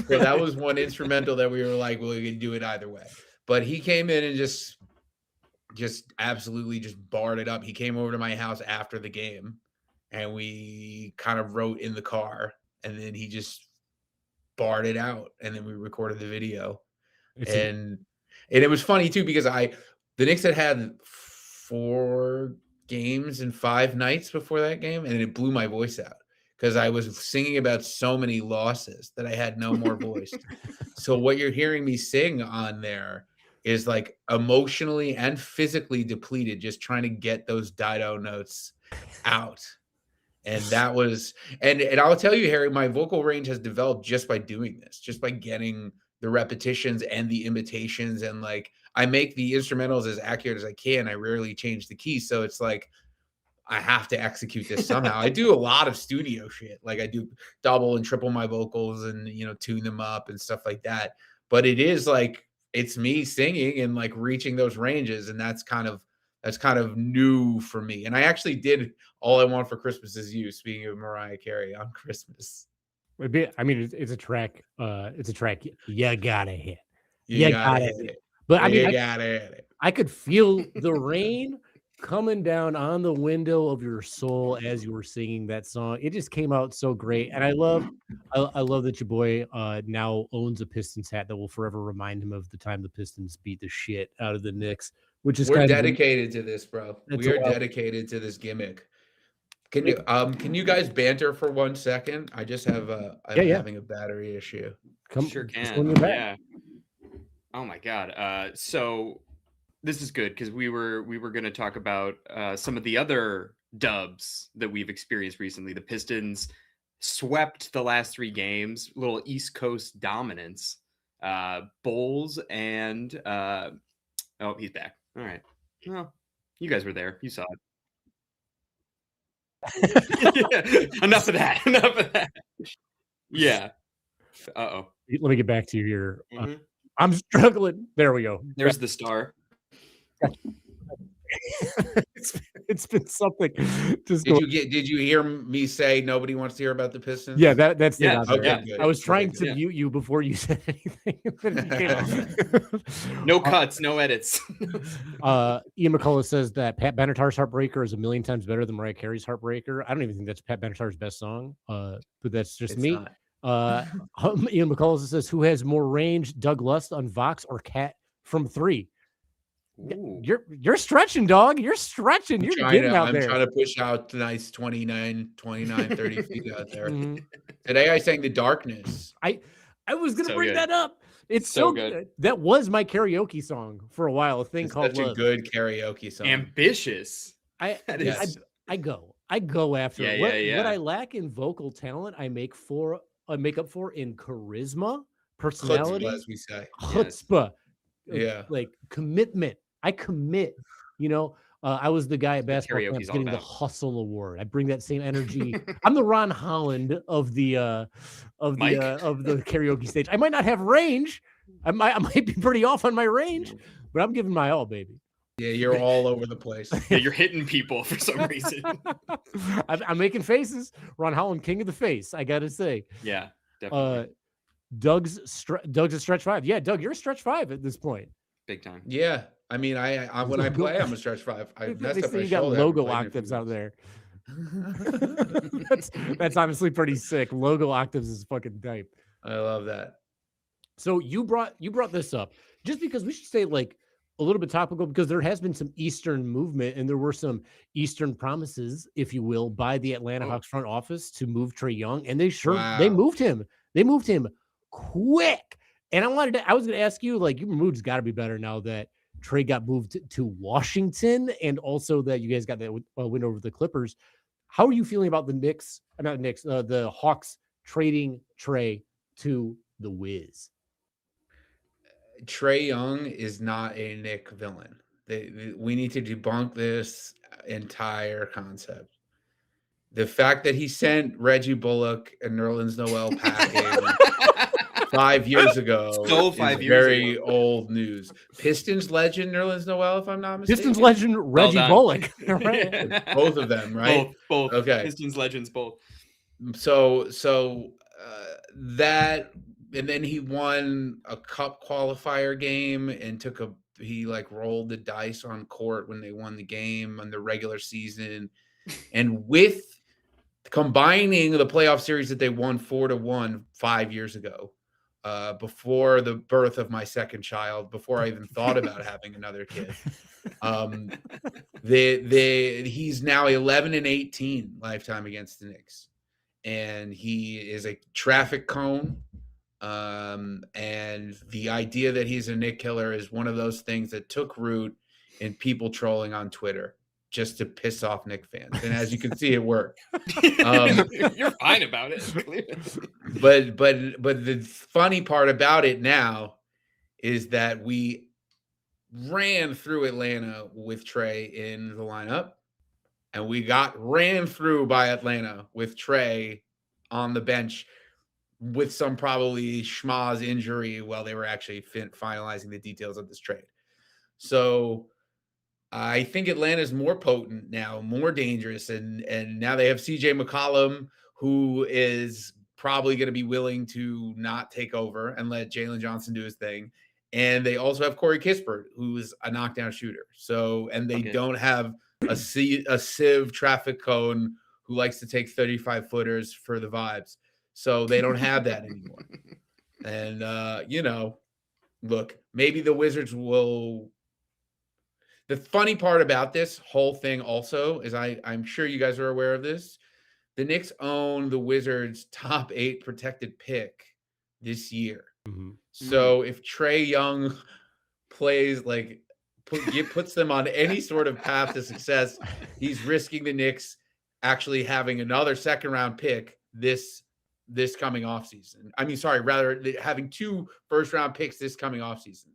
So that was one instrumental that we were like, well, we can do it either way. But he came in and just absolutely just barred it up. He came over to my house after the game, and we kind of wrote in the car, and then he just barred it out, and then we recorded the video. And it was funny too, because the Knicks had 4 games in 5 nights before that game, and it blew my voice out because I was singing about so many losses that I had no more voice. So what you're hearing me sing on there is like emotionally and physically depleted, just trying to get those Dido notes out. And that was, and I'll tell you, Harry, my vocal range has developed just by doing this, just by getting the repetitions and the imitations. And like, I make the instrumentals as accurate as I can. I rarely change the key. So it's like, I have to execute this somehow. I do a lot of studio shit. Like I do double and triple my vocals and, you know, tune them up and stuff like that. But it is like, it's me singing and like reaching those ranges. And that's kind of new for me. And I actually did All I Want for Christmas Is You, speaking of Mariah Carey, on Christmas. I mean, it's a track. It's a track you gotta hit. You gotta hit it. But I mean, you gotta hit it. I could feel the rain coming down on the window of your soul as you were singing that song. It just came out so great, and I love that your boy now owns a Pistons hat that will forever remind him of the time the Pistons beat the shit out of the Knicks. Which is we're dedicated to this, bro. We are dedicated to this gimmick. Can you guys banter for 1 second? I just have having a battery issue. Sure can. Yeah. Oh my God. So this is good because we were going to talk about some of the other dubs that we've experienced recently. The Pistons swept the last 3 games, little East Coast dominance. Bulls and oh, he's back. All right. Well, you guys were there. You saw it. Yeah. Enough of that. Yeah. Uh-oh. Let me get back to you here. I'm struggling. There we go. There's the star. it's been something. Just Did you hear me say nobody wants to hear about the Pistons? Yeah, that's yeah. it. Okay, good. I was trying Okay, to mute you before you said anything. No cuts, no edits. Ian McCullough says that Pat Benatar's Heartbreaker is a million times better than Mariah Carey's Heartbreaker. I don't even think that's Pat Benatar's best song, but that's just me. Ian McCullough says, who has more range, Doug Lust on Vox or Cat from 3? Ooh. You're stretching, dog. You're stretching. You're getting out there. I'm trying to push out the nice 29, 30 feet out there. Mm-hmm. Today I sang The Darkness. I was going to bring good. that up. It's So good. That was my karaoke song for a while, a thing called such Love. a good karaoke song. Ambitious. I go after it. What I lack in vocal talent, I make up for in charisma, personality, chutzpah, as we say. Chutzpah. Yeah. Like commitment. I commit, I was the guy at basketball camps getting the hustle award. I bring that same energy. I'm the Ron Holland of the karaoke stage. I might not have range. I might be pretty off on my range, but I'm giving my all, baby. Yeah, you're all over the place. Yeah, you're hitting people for some reason. I'm making faces. Ron Holland, king of the face, I gotta say. Yeah, definitely. Doug's a stretch 5. Yeah, Doug, you're a stretch 5 at this point. Big time. Yeah. I mean, I when I play, I'm a stretch 5. They say you got logo octaves out there. that's honestly pretty sick. Logo octaves is fucking type. I love that. So you brought this up just because we should say like a little bit topical, because there has been some Eastern movement and there were some Eastern promises, if you will, by the Atlanta Hawks front office to move Trae Young, and they moved him. They moved him quick. And I was going to ask you, like, your mood's got to be better now that Trae got moved to Washington, and also that you guys got that win over the Clippers. How are you feeling about the Hawks trading Trae to the Wiz? Trae Young is not a Knick villain. We need to debunk this entire concept. The fact that he sent Reggie Bullock and Nerlens Noel packing 5 years ago is very old news. Pistons legend Nerlens Noel, if I'm not mistaken. Pistons legend Reggie Bullock. Right? Both of them, right? Both. Okay. Pistons legends, both. So that, and then he won a cup qualifier game and he rolled the dice on court when they won the game on the regular season. And with combining the playoff series that they won 4-1 5 years ago, before the birth of my second child, before I even thought about having another kid, he's now 11-18 lifetime against the Knicks, and he is a traffic cone. And the idea that he's a Knick killer is one of those things that took root in people trolling on Twitter just to piss off Knick fans. And as you can see, it worked. You're fine about it. But the funny part about it now is that we ran through Atlanta with Trae in the lineup, and we got ran through by Atlanta with Trae on the bench with some probably schmaz injury while they were actually finalizing the details of this trade. So I think Atlanta is more potent now, more dangerous, and now they have CJ McCollum, who is probably going to be willing to not take over and let Jalen Johnson do his thing. And they also have Corey Kispert, who is a knockdown shooter. So, and they don't have a sieve traffic cone who likes to take 35 footers for the vibes. So they don't have that anymore. And, look, maybe the Wizards will. The funny part about this whole thing also is I'm sure you guys are aware of this. The Knicks own the Wizards' top 8 protected pick this year. Mm-hmm. So if Trae Young plays puts them on any sort of path to success, he's risking the Knicks actually having another second-round pick this coming offseason. Having 2 first-round picks this coming offseason.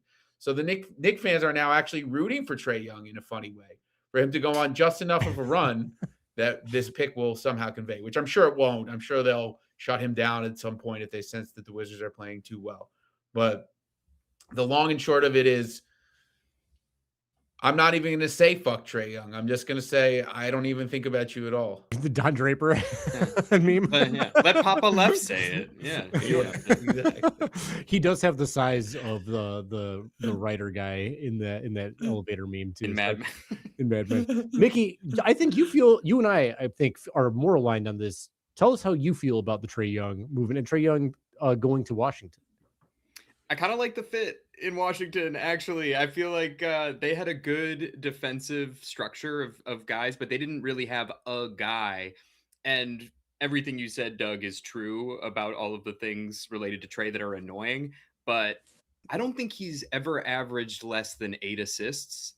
So the Knick fans are now actually rooting for Trae Young in a funny way, for him to go on just enough of a run that this pick will somehow convey, which I'm sure it won't. I'm sure they'll shut him down at some point if they sense that the Wizards are playing too well. But the long and short of it is I'm not even going to say fuck Trae Young. I'm just going to say I don't even think about you at all. The Don Draper Yeah. meme. But yeah, let Papa Left say it. Yeah, Yeah, exactly. He does have the size of the writer guy in that elevator meme too. in Mad Men. In Mad Men. Mickey, I think you and I think are more aligned on this. Tell us how you feel about the Trae Young movement and Trae Young going to Washington. I kind of like the fit in Washington. Actually, I feel like they had a good defensive structure of guys, but they didn't really have a guy. And everything you said, Doug, is true about all of the things related to Trae that are annoying. But I don't think he's ever averaged less than 8 assists.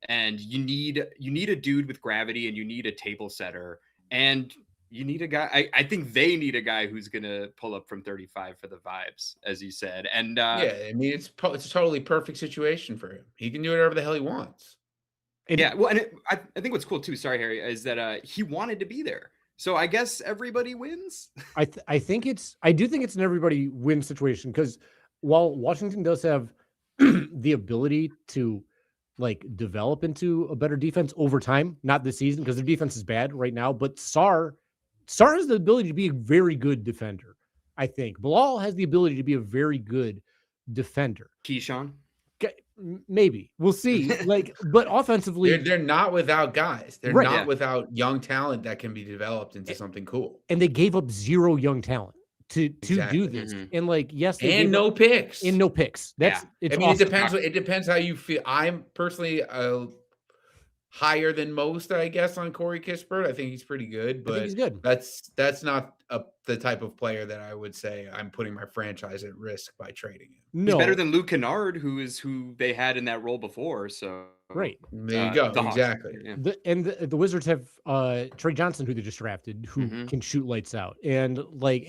And you need a dude with gravity, and you need a table setter, and you need a guy. I think they need a guy who's gonna pull up from 35 for the vibes, as you said. And Yeah, I mean it's a totally perfect situation for him. He can do whatever the hell he wants. yeah, well, and I think what's cool too, sorry Harry, is that he wanted to be there. So I guess everybody wins. I do think it's an everybody win situation, because while Washington does have the ability to like develop into a better defense over time, not this season because their defense is bad right now, but Sarr has the ability to be a very good defender. I think Bilal has the ability to be a very good defender. Keyshawn, maybe we'll see. Like, but offensively, they're not without guys. They're Right, not yeah. without young talent that can be developed into something cool. and they gave up 0 young talent to Exactly. do this. Mhm. And like, yes, they And gave no up- picks. and no picks. That's it's. I mean, awesome. it depends how you feel. I'm personally higher than most, I guess, on Corey Kispert. I think he's pretty good, I think but he's good. that's not the type of player that I would say I'm putting my franchise at risk by trading him. he's No, better than Luke Kennard, who they had in that role before. So right. There you go. the Hawks. Exactly. Yeah. The Wizards have Trey Johnson, who they just drafted, who Mhm. can shoot lights out, and like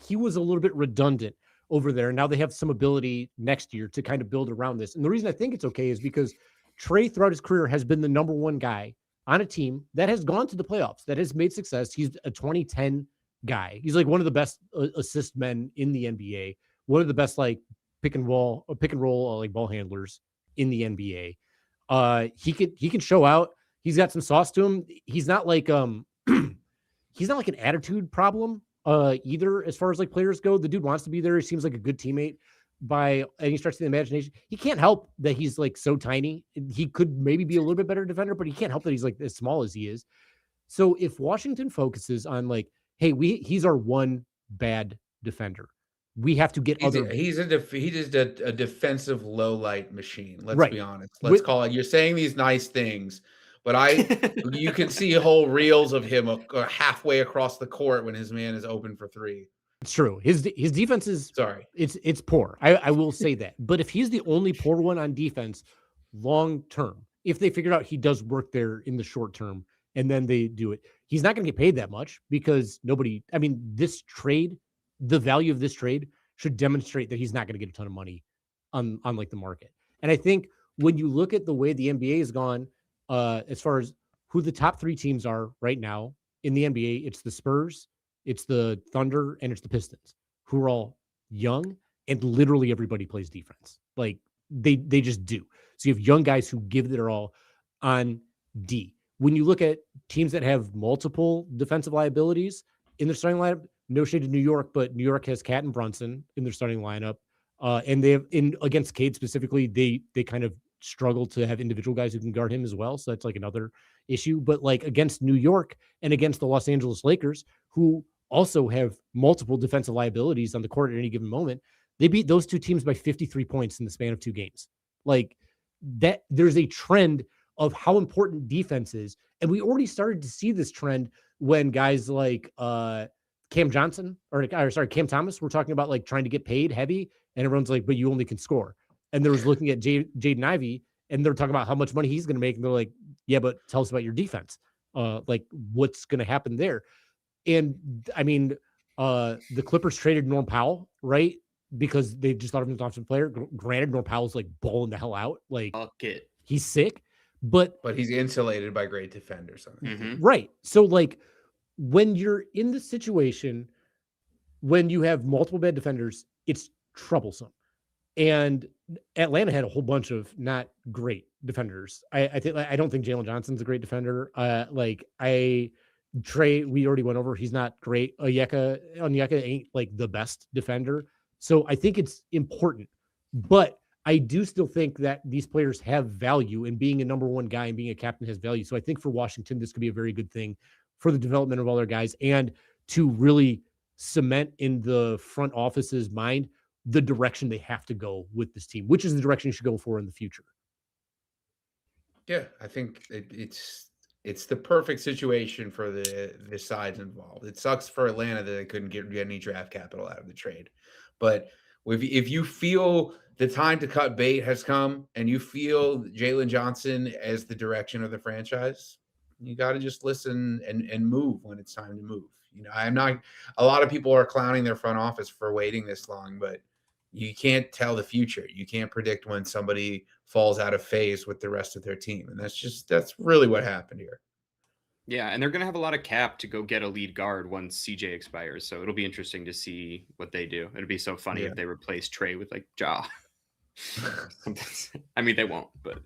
he was a little bit redundant over there. Now they have some ability next year to kind of build around this. And the reason I think it's okay is because Trey throughout his career has been the number one guy on a team that has gone to the playoffs, that has made success. He's a 2010 guy. He's like one of the best assist men in the NBA, one of the best like pick and roll like ball handlers in the NBA. He can show out. He's got some sauce to him. He's not like he's not like an attitude problem either as far as like players go. The dude wants to be there. He seems like a good teammate by any stretch of the imagination. He can't help that he's like so tiny. He could maybe be a little bit better defender, but he can't help that he's like as small as he is. So if Washington focuses on like, hey, he's our one bad defender, we have to get He's just a defensive low light machine. Let's Right. be honest. Let's call it. You're saying these nice things, but you can see whole reels of him halfway across the court when his man is open for three. It's true. His defense is Sorry. It's poor. I will say that. But if he's the only poor one on defense, long term, if they figured out he does work there in the short term and then they do it, he's not going to get paid that much because this trade, the value of this trade should demonstrate that he's not going to get a ton of money on like the market. And I think when you look at the way the NBA has gone, as far as who the top 3 teams are right now in the NBA, it's the Spurs, it's the Thunder, and it's the Pistons, who are all young, and literally everybody plays defense. Like they just do. So you have young guys who give their all on D. When you look at teams that have multiple defensive liabilities in their starting lineup, no shade to New York, but New York has Cat and Brunson in their starting lineup. And they have against Cade specifically, they kind of struggle to have individual guys who can guard him as well. So that's like another issue. But like against New York and against the Los Angeles Lakers, who also have multiple defensive liabilities on the court at any given moment, they beat those 2 teams by 53 points in the span of 2 games. Like that, there's a trend of how important defense is. And we already started to see this trend when guys like Cam Thomas were talking about like trying to get paid heavy. And everyone's like, but you only can score. And there was looking at Jaden Ivey, and they're talking about how much money he's going to make. And they're like, yeah, but tell us about your defense. Like what's going to happen there? And I mean, the Clippers traded Norm Powell, right? Because they just thought of him as an offensive player. Granted, Norm Powell's like balling the hell out. Like he's sick, but he's insulated by great defenders. Right. So like when you're in the situation, when you have multiple bad defenders, it's troublesome. And Atlanta had a whole bunch of not great defenders. I don't think Jalen Johnson's a great defender. Trey, we already went over. He's not great. Onyeka ain't like the best defender. So I think it's important, but I do still think that these players have value, and being a number one guy and being a captain has value. So I think for Washington, this could be a very good thing for the development of all their guys and to really cement in the front office's mind the direction they have to go with this team, which is the direction you should go for in the future. Yeah, I think it's the perfect situation for the sides involved. It sucks for Atlanta that they couldn't get any draft capital out of the trade, but if you feel the time to cut bait has come and you feel Jalen Johnson as the direction of the franchise, you got to just listen and move when it's time to move. A lot of people are clowning their front office for waiting this long, but you can't tell the future. You can't predict when somebody falls out of phase with the rest of their team. And that's really what happened here. Yeah, and they're going to have a lot of cap to go get a lead guard once CJ expires. So it'll be interesting to see what they do. It'll be so funny if they replace Trey with like Ja. I mean, they won't, but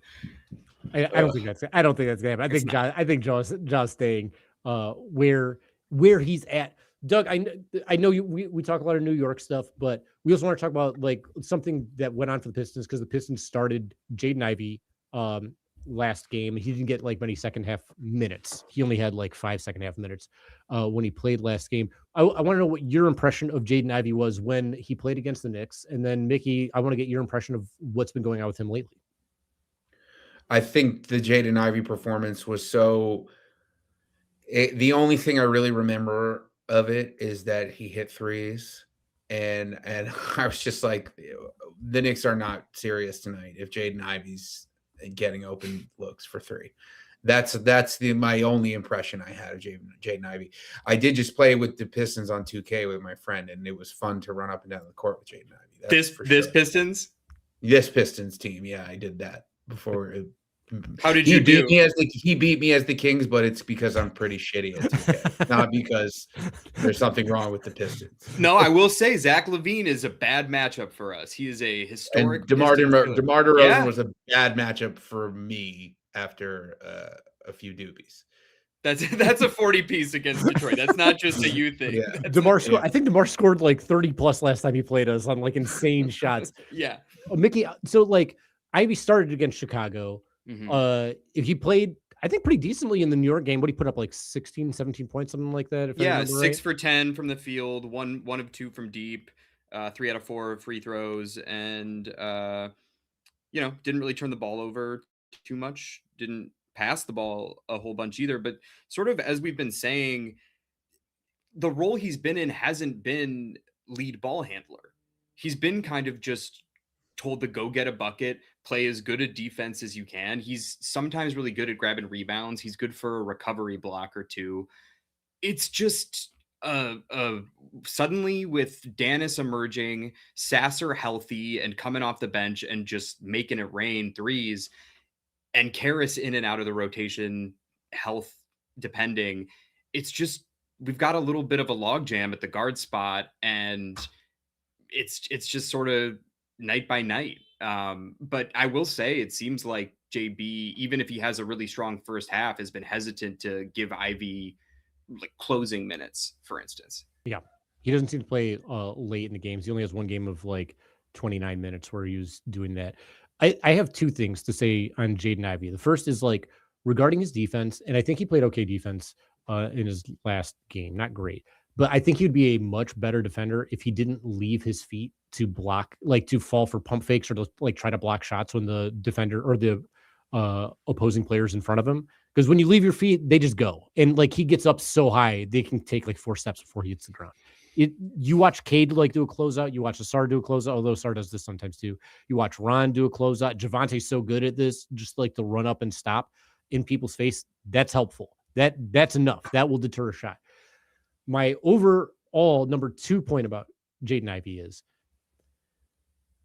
I don't think that's gonna happen. I think Ja's staying where he's at. Doug, I know we talk a lot of New York stuff, but we also want to talk about like something that went on for the Pistons, because the Pistons started Jaden Ivey last game. He didn't get like many second half minutes. He only had like 5 second half minutes when he played last game. I want to know what your impression of Jaden Ivey was when he played against the Knicks. And then Mickey, I want to get your impression of what's been going on with him lately. I think the Jaden Ivey performance was the only thing I really remember of it is that he hit threes. And I was just like, the Knicks are not serious tonight if Jaden Ivey's getting open looks for three. That's my only impression I had of Jaden Ivey. I did just play with the Pistons on 2K with my friend, and it was fun to run up and down the court with Jaden Ivey. Pistons? This Pistons team, yeah, I did that before. How did you do? He beat me as the Kings, but it's because I'm pretty shitty at 2K, not because there's something wrong with the Pistons. No, I will say Zach LaVine is a bad matchup for us. He is a historic. And DeMar DeRozan was a bad matchup for me after a few doobies. That's a 40 piece against Detroit. That's not just a you thing. Yeah. I think DeMar scored like 30 plus last time he played us on like insane shots. Yeah. Mickey, so like Ivy started against Chicago. Mm-hmm. If he played, I think, pretty decently in the New York game. What, he put up like 16, 17 points, something like that? If I 6 for 10 from the field, one of 2 from deep, 3 out of 4 free throws, and didn't really turn the ball over too much. Didn't pass the ball a whole bunch either. But sort of as we've been saying, the role he's been in hasn't been lead ball handler. He's been kind of just told to go get a bucket, play as good a defense as you can. He's sometimes really good at grabbing rebounds. He's good for a recovery block or two. It's just suddenly with Danis emerging, Sasser healthy and coming off the bench and just making it rain threes, and Karras in and out of the rotation, health depending, it's just, we've got a little bit of a logjam at the guard spot, and it's just sort of night by night. But I will say it seems like JB, even if he has a really strong first half, has been hesitant to give Ivy like closing minutes, for instance. Yeah. He doesn't seem to play late in the games. He only has one game of like 29 minutes where he was doing that. I have 2 things to say on Jaden Ivey. The first is like regarding his defense, and I think he played okay defense in his last game. Not great, but I think he'd be a much better defender if he didn't leave his feet to block, like to fall for pump fakes or to like try to block shots when the defender or the opposing players in front of him. Because when you leave your feet, they just go. And like he gets up so high, they can take like 4 steps before he hits the ground. You watch Cade like do a closeout. You watch Asar do a closeout, although Asar does this sometimes too. You watch Ron do a closeout. Javante's so good at this, just like the run up and stop in people's face. That's helpful. That's enough. That will deter a shot. My overall number 2 point about Jaden Ivey is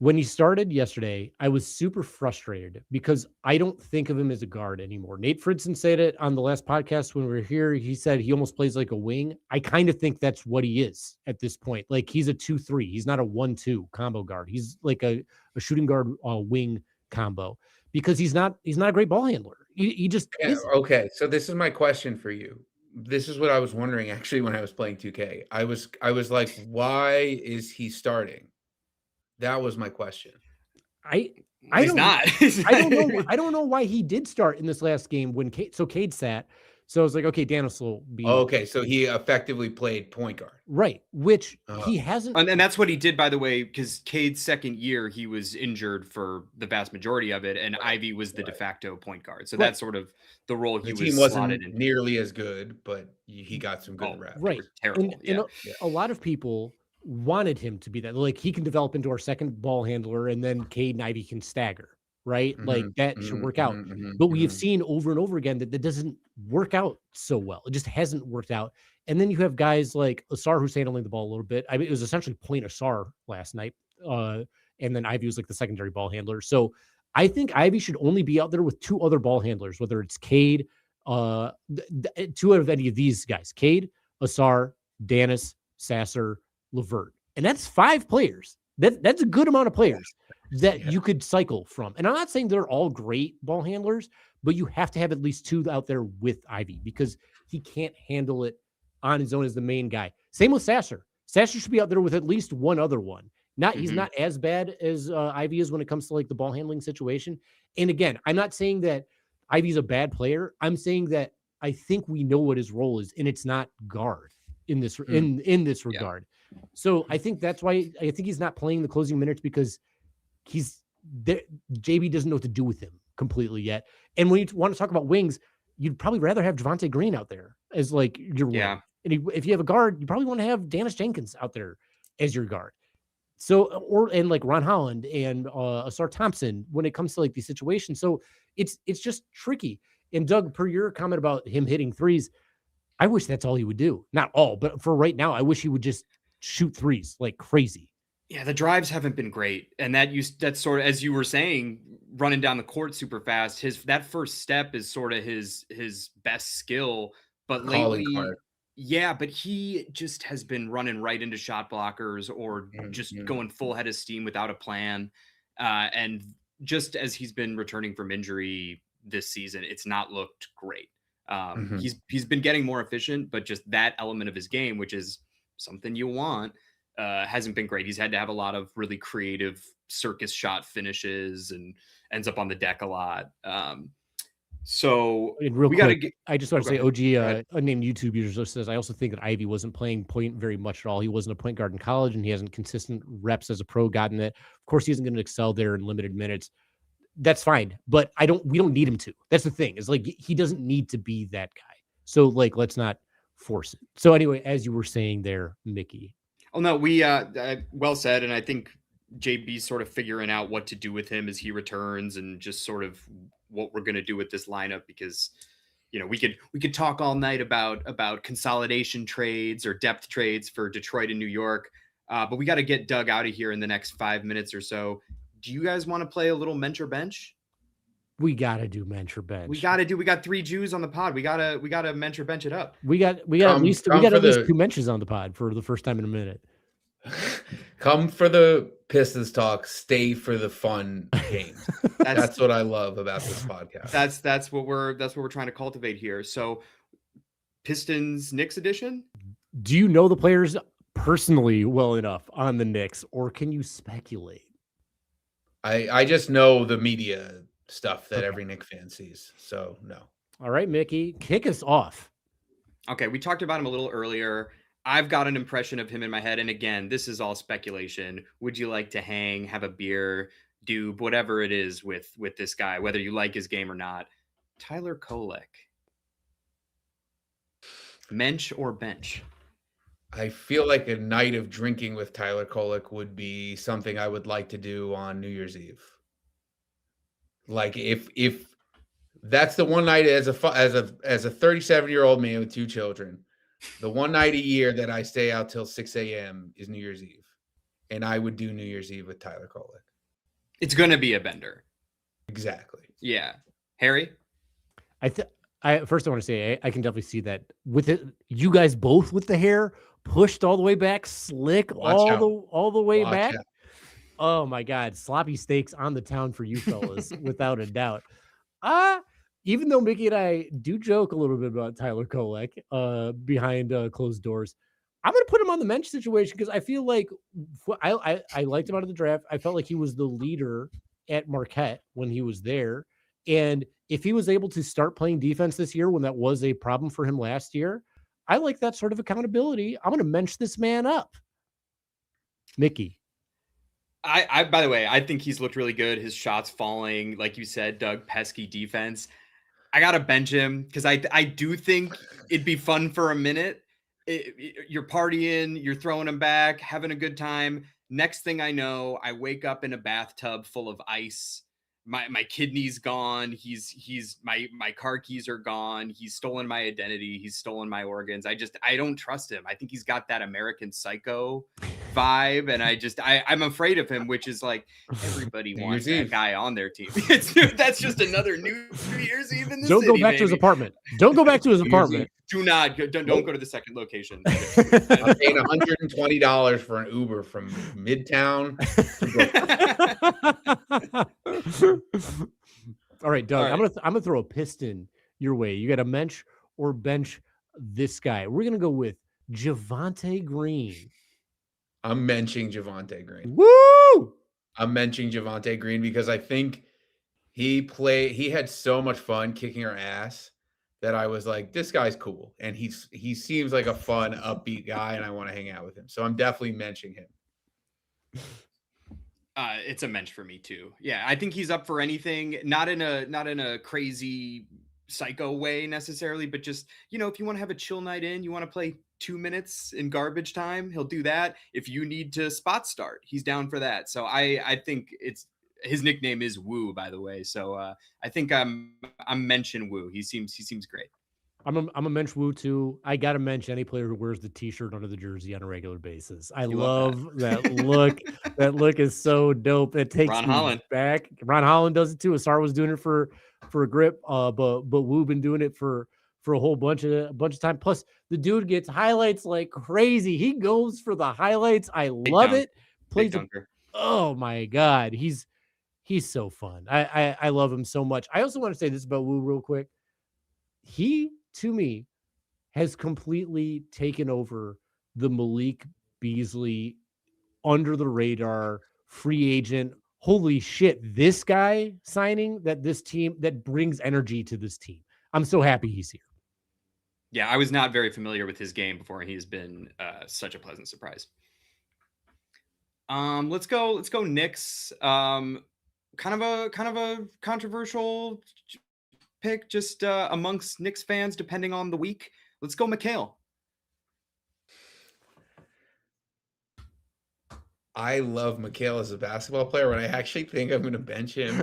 When he started yesterday, I was super frustrated because I don't think of him as a guard anymore. Nate Fridson said it on the last podcast when we were here. He said he almost plays like a wing. I kind of think that's what he is at this point. Like he's a 2-3. He's not a 1-2 combo guard. He's like a shooting guard wing combo because he's not a great ball handler. He just isn't. Okay. So this is my question for you. This is what I was wondering actually when I was playing 2K. I was like, why is he starting? That was my question. He's not. I don't know why he did start in this last game when Cade sat. So I was like, okay, Danis will be okay. So he effectively played point guard, right? Which he hasn't, and that's what he did, by the way, because Cade's second year he was injured for the vast majority of it, and Ivy was the de facto point guard. So that's sort of the role he team was wasn't slotted in. Nearly as good, but he got some good reps. Right, terrible. And a lot of people wanted him to be that. Like he can develop into our second ball handler, and then Cade and Ivy can stagger. Right, like that should work out. But we have seen over and over again that doesn't work out so well. It just hasn't worked out. And then you have guys like Asar who's handling the ball a little bit. I mean, it was essentially point Asar last night. And then Ivy was like the secondary ball handler. So I think Ivy should only be out there with two other ball handlers, whether it's Cade, two out of any of these guys, Cade, Asar, Danis, Sasser, Levert. And that's 5 players. That's a good amount of players that you could cycle from. And I'm not saying they're all great ball handlers, but you have to have at least 2 out there with Ivy because he can't handle it on his own as the main guy. Same with Sasser. Sasser should be out there with at least one other one. He's not as bad as Ivy is when it comes to like the ball handling situation. And again, I'm not saying that Ivy's a bad player. I'm saying that I think we know what his role is, and it's not guard in this in this regard. So I think that's why I think he's not playing the closing minutes because he's there. JB doesn't know what to do with him completely yet. And when you want to talk about wings, you'd probably rather have Javonte Green out there as like your wing. And if you have a guard, you probably want to have Danis Jenkins out there as your guard. So, and like Ron Holland and Asar Thompson when it comes to like these situations. So it's just tricky. And Doug, per your comment about him hitting threes, I wish that's all he would do. Not all, but for right now, I wish he would just shoot threes like crazy. Yeah, the drives haven't been great. And that's sort of, as you were saying, running down the court super fast. That first step is sort of his best skill. But lately, but he just has been running right into shot blockers or just going full head of steam without a plan. And just as he's been returning from injury this season, it's not looked great. He's been getting more efficient, but just that element of his game, which is something you want, hasn't been great. He's had to have a lot of really creative circus shot finishes and ends up on the deck a lot. So we got to get. I just want to say, OG, unnamed YouTube user says, I also think that Ivy wasn't playing point very much at all. He wasn't a point guard in college, and he hasn't consistent reps as a pro gotten it. Of course, he isn't going to excel there in limited minutes. That's fine, but we don't need him to. That's the thing. It's like he doesn't need to be that guy. So like, let's not force it. So anyway, as you were saying there, Mickey. Oh no, we well said, and I think JB's sort of figuring out what to do with him as he returns, and just sort of what we're going to do with this lineup, because we could talk all night about consolidation trades or depth trades for Detroit and New York, but we got to get Doug out of here in the next 5 minutes or so. Do you guys want to play a little Mensch or Bench? We got to do Mensch or Bench. We got 3 Jews on the pod. We got to Mensch or Bench it up. We got at least 2 Mensches on the pod for the first time in a minute. Come for the Pistons talk, stay for the fun games. That's what I love about this podcast. That's what we're trying to cultivate here. So Pistons Knicks edition? Do you know the players personally well enough on the Knicks, or can you speculate? I just know the media stuff that every Knicks fan sees. So no. All right, Mickey, kick us off. Okay, we talked about him a little earlier. I've got an impression of him in my head. And again, this is all speculation. Would you like to hang, have a beer, do whatever it is with this guy, whether you like his game or not? Tyler Kolek. Mensch or Bench? I feel like a night of drinking with Tyler Kolek would be something I would like to do on New Year's Eve. Like if that's the one night as a 37-year-old man with 2 children, the one night a year that I stay out till 6 a.m. is New Year's Eve. And I would do New Year's Eve with Tyler Kolek. It's going to be a bender. Exactly. Yeah. Harry? First I want to say I can definitely see that with it. You guys both with the hair pushed all the way back, slick all the way back. Out. Oh my God, sloppy steaks on the town for you fellas, without a doubt. Even though Mickey and I do joke a little bit about Tyler Kolek behind closed doors, I'm going to put him on the Mensch situation because I feel like I liked him out of the draft. I felt like he was the leader at Marquette when he was there. And if he was able to start playing defense this year when that was a problem for him last year, I like that sort of accountability. I'm going to Mensch this man up. Mickey. I by the way, I think he's looked really good. His shots falling, like you said, Doug, pesky defense. I got to bench him because I do think it'd be fun for a minute. You're partying, you're throwing him back, having a good time. Next thing I know, I wake up in a bathtub full of ice. My kidney's gone. My car keys are gone. He's stolen my identity. He's stolen my organs. I don't trust him. I think he's got that American Psycho vibe. And I'm afraid of him, which is like everybody wants that guy on their team. That's just another New Year's Eve in the city. Don't go back to his apartment. Don't go back to his apartment. Do not don't go to the second location. I'm paying $120 for an Uber from Midtown. All right, Doug. All right. I'm gonna throw a piston your way. You got to Mensch or bench this guy. We're gonna go with Javonte Green. I'm mentioning Javonte Green. Woo! I'm mentioning Javonte Green because I think he had so much fun kicking our ass that I was like, this guy's cool. And he seems like a fun, upbeat guy, and I want to hang out with him. So I'm definitely mentioning him. It's a Mensch for me too. Yeah, I think he's up for anything. Not in a crazy psycho way necessarily, but just, if you want to have a chill night in, you want to play 2 minutes in garbage time, he'll do that. If you need to spot start, he's down for that. So I think his nickname is Woo, by the way. So I think I'm mention Woo. He seems great. I'm a Mensch Woo too. I gotta mention any player who wears the t-shirt under the jersey on a regular basis. I love that look. That look is so dope. It takes Ron me Holland back. Ron Holland does it too. Asar was doing it for a grip, but Woo been doing it for a whole bunch of time. Plus, the dude gets highlights like crazy. He goes for the highlights. I love it. Plays oh my God, he's so fun. I love him so much. I also want to say this about Woo real quick. He, to me, has completely taken over the Malik Beasley under the radar free agent. Holy shit, this guy signing that brings energy to this team. I'm so happy he's here. Yeah, I was not very familiar with his game before, and he has been such a pleasant surprise. Let's go Knicks. Kind of a controversial pick just amongst Knicks fans, depending on the week. Let's go Mikal. I love Mikal as a basketball player, but I actually think I'm going to bench him.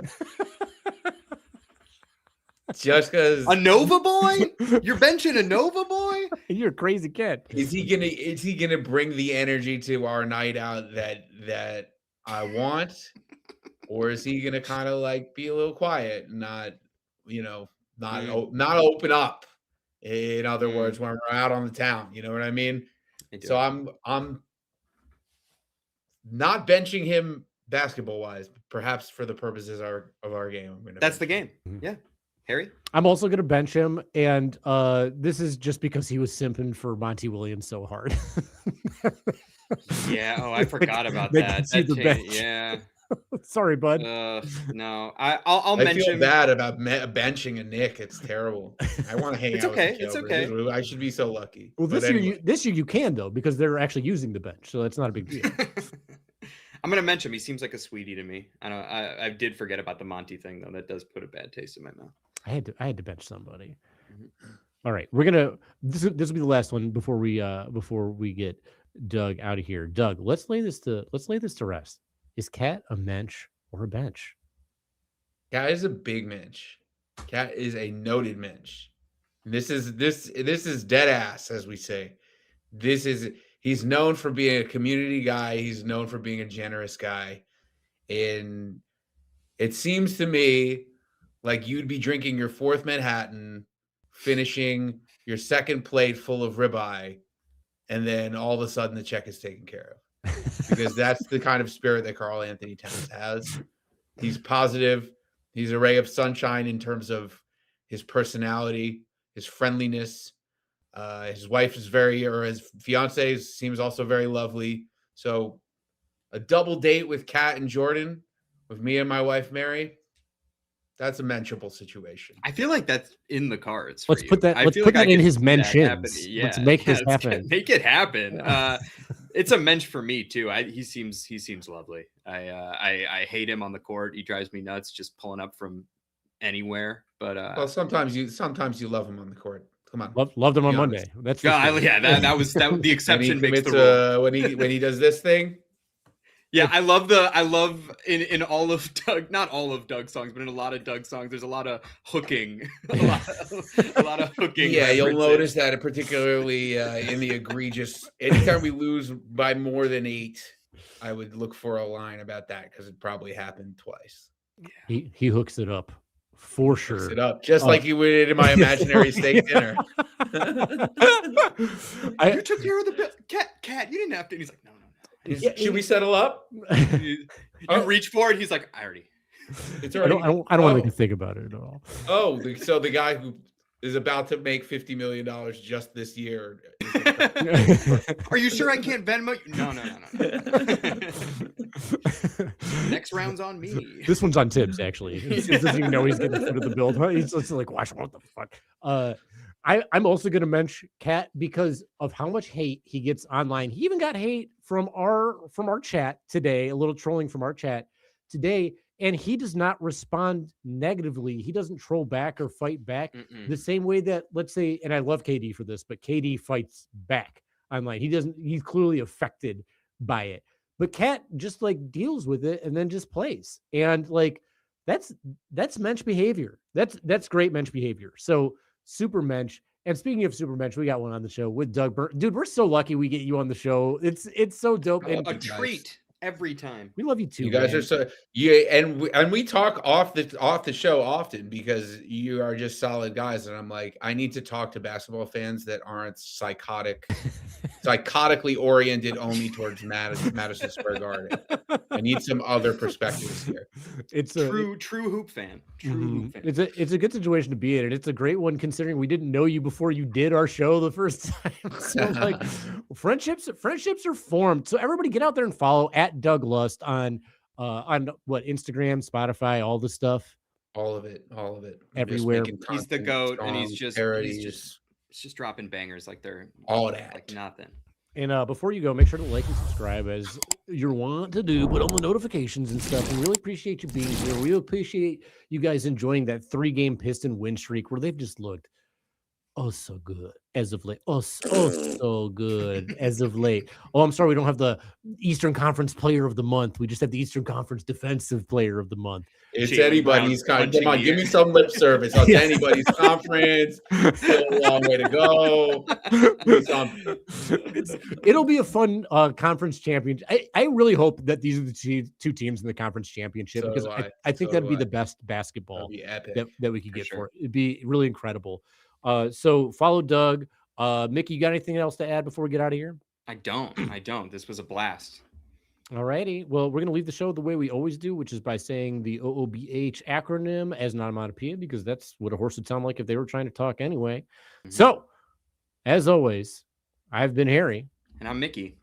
Just because a Nova boy, you're benching a Nova boy. You're a crazy kid. Is he gonna bring the energy to our night out that I want, or is he gonna kind of like be a little quiet, and not open up? In other words, when we're out on the town, you know what I mean? So I'm not benching him basketball wise, perhaps for the purposes of our game. That's the game. Yeah. Harry? I'm also going to bench him, and this is just because he was simping for Monty Williams so hard. Yeah, I forgot about that. Yeah. Sorry, bud. No, I'll mention. I feel bad about benching a Nick. It's terrible. I want to hang out. It's okay. I should be so lucky. Well, this year you can though, because they're actually using the bench, so that's not a big deal. I'm gonna mention him. He seems like a sweetie to me. I did forget about the Monty thing though. That does put a bad taste in my mouth. I had to bench somebody. Mm-hmm. All right, we're gonna. This will be the last one before we get Doug out of here. Doug, let's lay this to rest. Is Cat a Mensch or a bench? Cat is a big Mensch. Cat is a noted Mensch. This is dead ass, as we say. He's known for being a community guy. He's known for being a generous guy, and It seems to me like you'd be drinking your fourth Manhattan, finishing your second plate full of ribeye, and then all of a sudden the check is taken care of. Because that's the kind of spirit that Karl Anthony Towns has. He's positive. He's a ray of sunshine in terms of his personality, his friendliness. His wife is his fiance seems also very lovely. So a double date with Kat and Jordan, with me and my wife Mary, that's a mentionable situation. I feel like that's in the cards. Let's put that in his mentions. Yeah, let's make this happen. Make it happen. It's a mensch for me too. He seems lovely. I hate him on the court. He drives me nuts just pulling up from anywhere. But well, sometimes you love him on the court. Come on, loved him on Monday. That's that was the exception makes the rule. When he does this thing. Yeah, I love in all of Doug, not all of Doug's songs, but in a lot of Doug's songs, there's a lot of hooking, a lot of hooking. Yeah, you'll notice that particularly in the egregious. Anytime we lose by more than 8, I would look for a line about that because it probably happened twice. Yeah. He hooks it up for sure. Hooks it up just like you would in my imaginary steak dinner. You took care of the cat. You didn't have to. And he's like, no. Should we settle up? You reach for it. He's like, I already. It's already. I don't want to make you think about it at all. Oh, so the guy who is about to make $50 million just this year. Are you sure I can't Venmo you? No. Next round's on me. This one's on Tibbs, actually. He doesn't even know he's getting through the build. He's just like, what the fuck? I'm also going to mention Kat because of how much hate he gets online. He even got hate from our chat today, a little trolling from our chat today, and he does not respond negatively. He doesn't troll back or fight back the same way that, let's say, and I love KD for this, but KD fights back online. He's clearly affected by it. But Kat just like deals with it and then just plays. And like that's mensch behavior. That's great mensch behavior. So super mensch. And speaking of super mensch, we got one on the show with Doug Berns. Dude, we're so lucky we get you on the show. It's so dope. And a treat every time. We love you too. You guys are so and we talk off the show often because you are just solid guys. And I'm like, I need to talk to basketball fans that aren't psychotically oriented only towards Madison Square Garden. I need some other perspectives here. It's a true hoop fan. Hoop fan. It's a good situation to be in, and it's a great one considering we didn't know you before you did our show the first time. So like friendships are formed. So everybody get out there and follow at Doug Lust on what, Instagram, Spotify, all the stuff. All of it. Everywhere. He's the GOAT, and he's just dropping bangers like they're all that. Like nothing. And before you go, make sure to like and subscribe as you're want to do, put on the notifications and stuff. We really appreciate you being here. We appreciate you guys enjoying that 3-game Piston win streak where they've just looked so good as of late. So good as of late. Oh, I'm sorry, we don't have the Eastern Conference Player of the Month. We just have the Eastern Conference Defensive Player of the Month. It's anybody's kind. Come on, give me some lip service. It's anybody's conference. Still a long way to go. It'll be a fun conference championship. I really hope that these are the two teams in the conference championship because I think that'd be the best basketball that we could get for it. It'd be really incredible. So follow Doug. Mickey, you got anything else to add before we get out of here? I don't. This was a blast. All righty. Well, we're going to leave the show the way we always do, which is by saying the OOBH acronym as an onomatopoeia, because that's what a horse would sound like if they were trying to talk anyway. Mm-hmm. So, as always, I've been Harry. And I'm Mickey.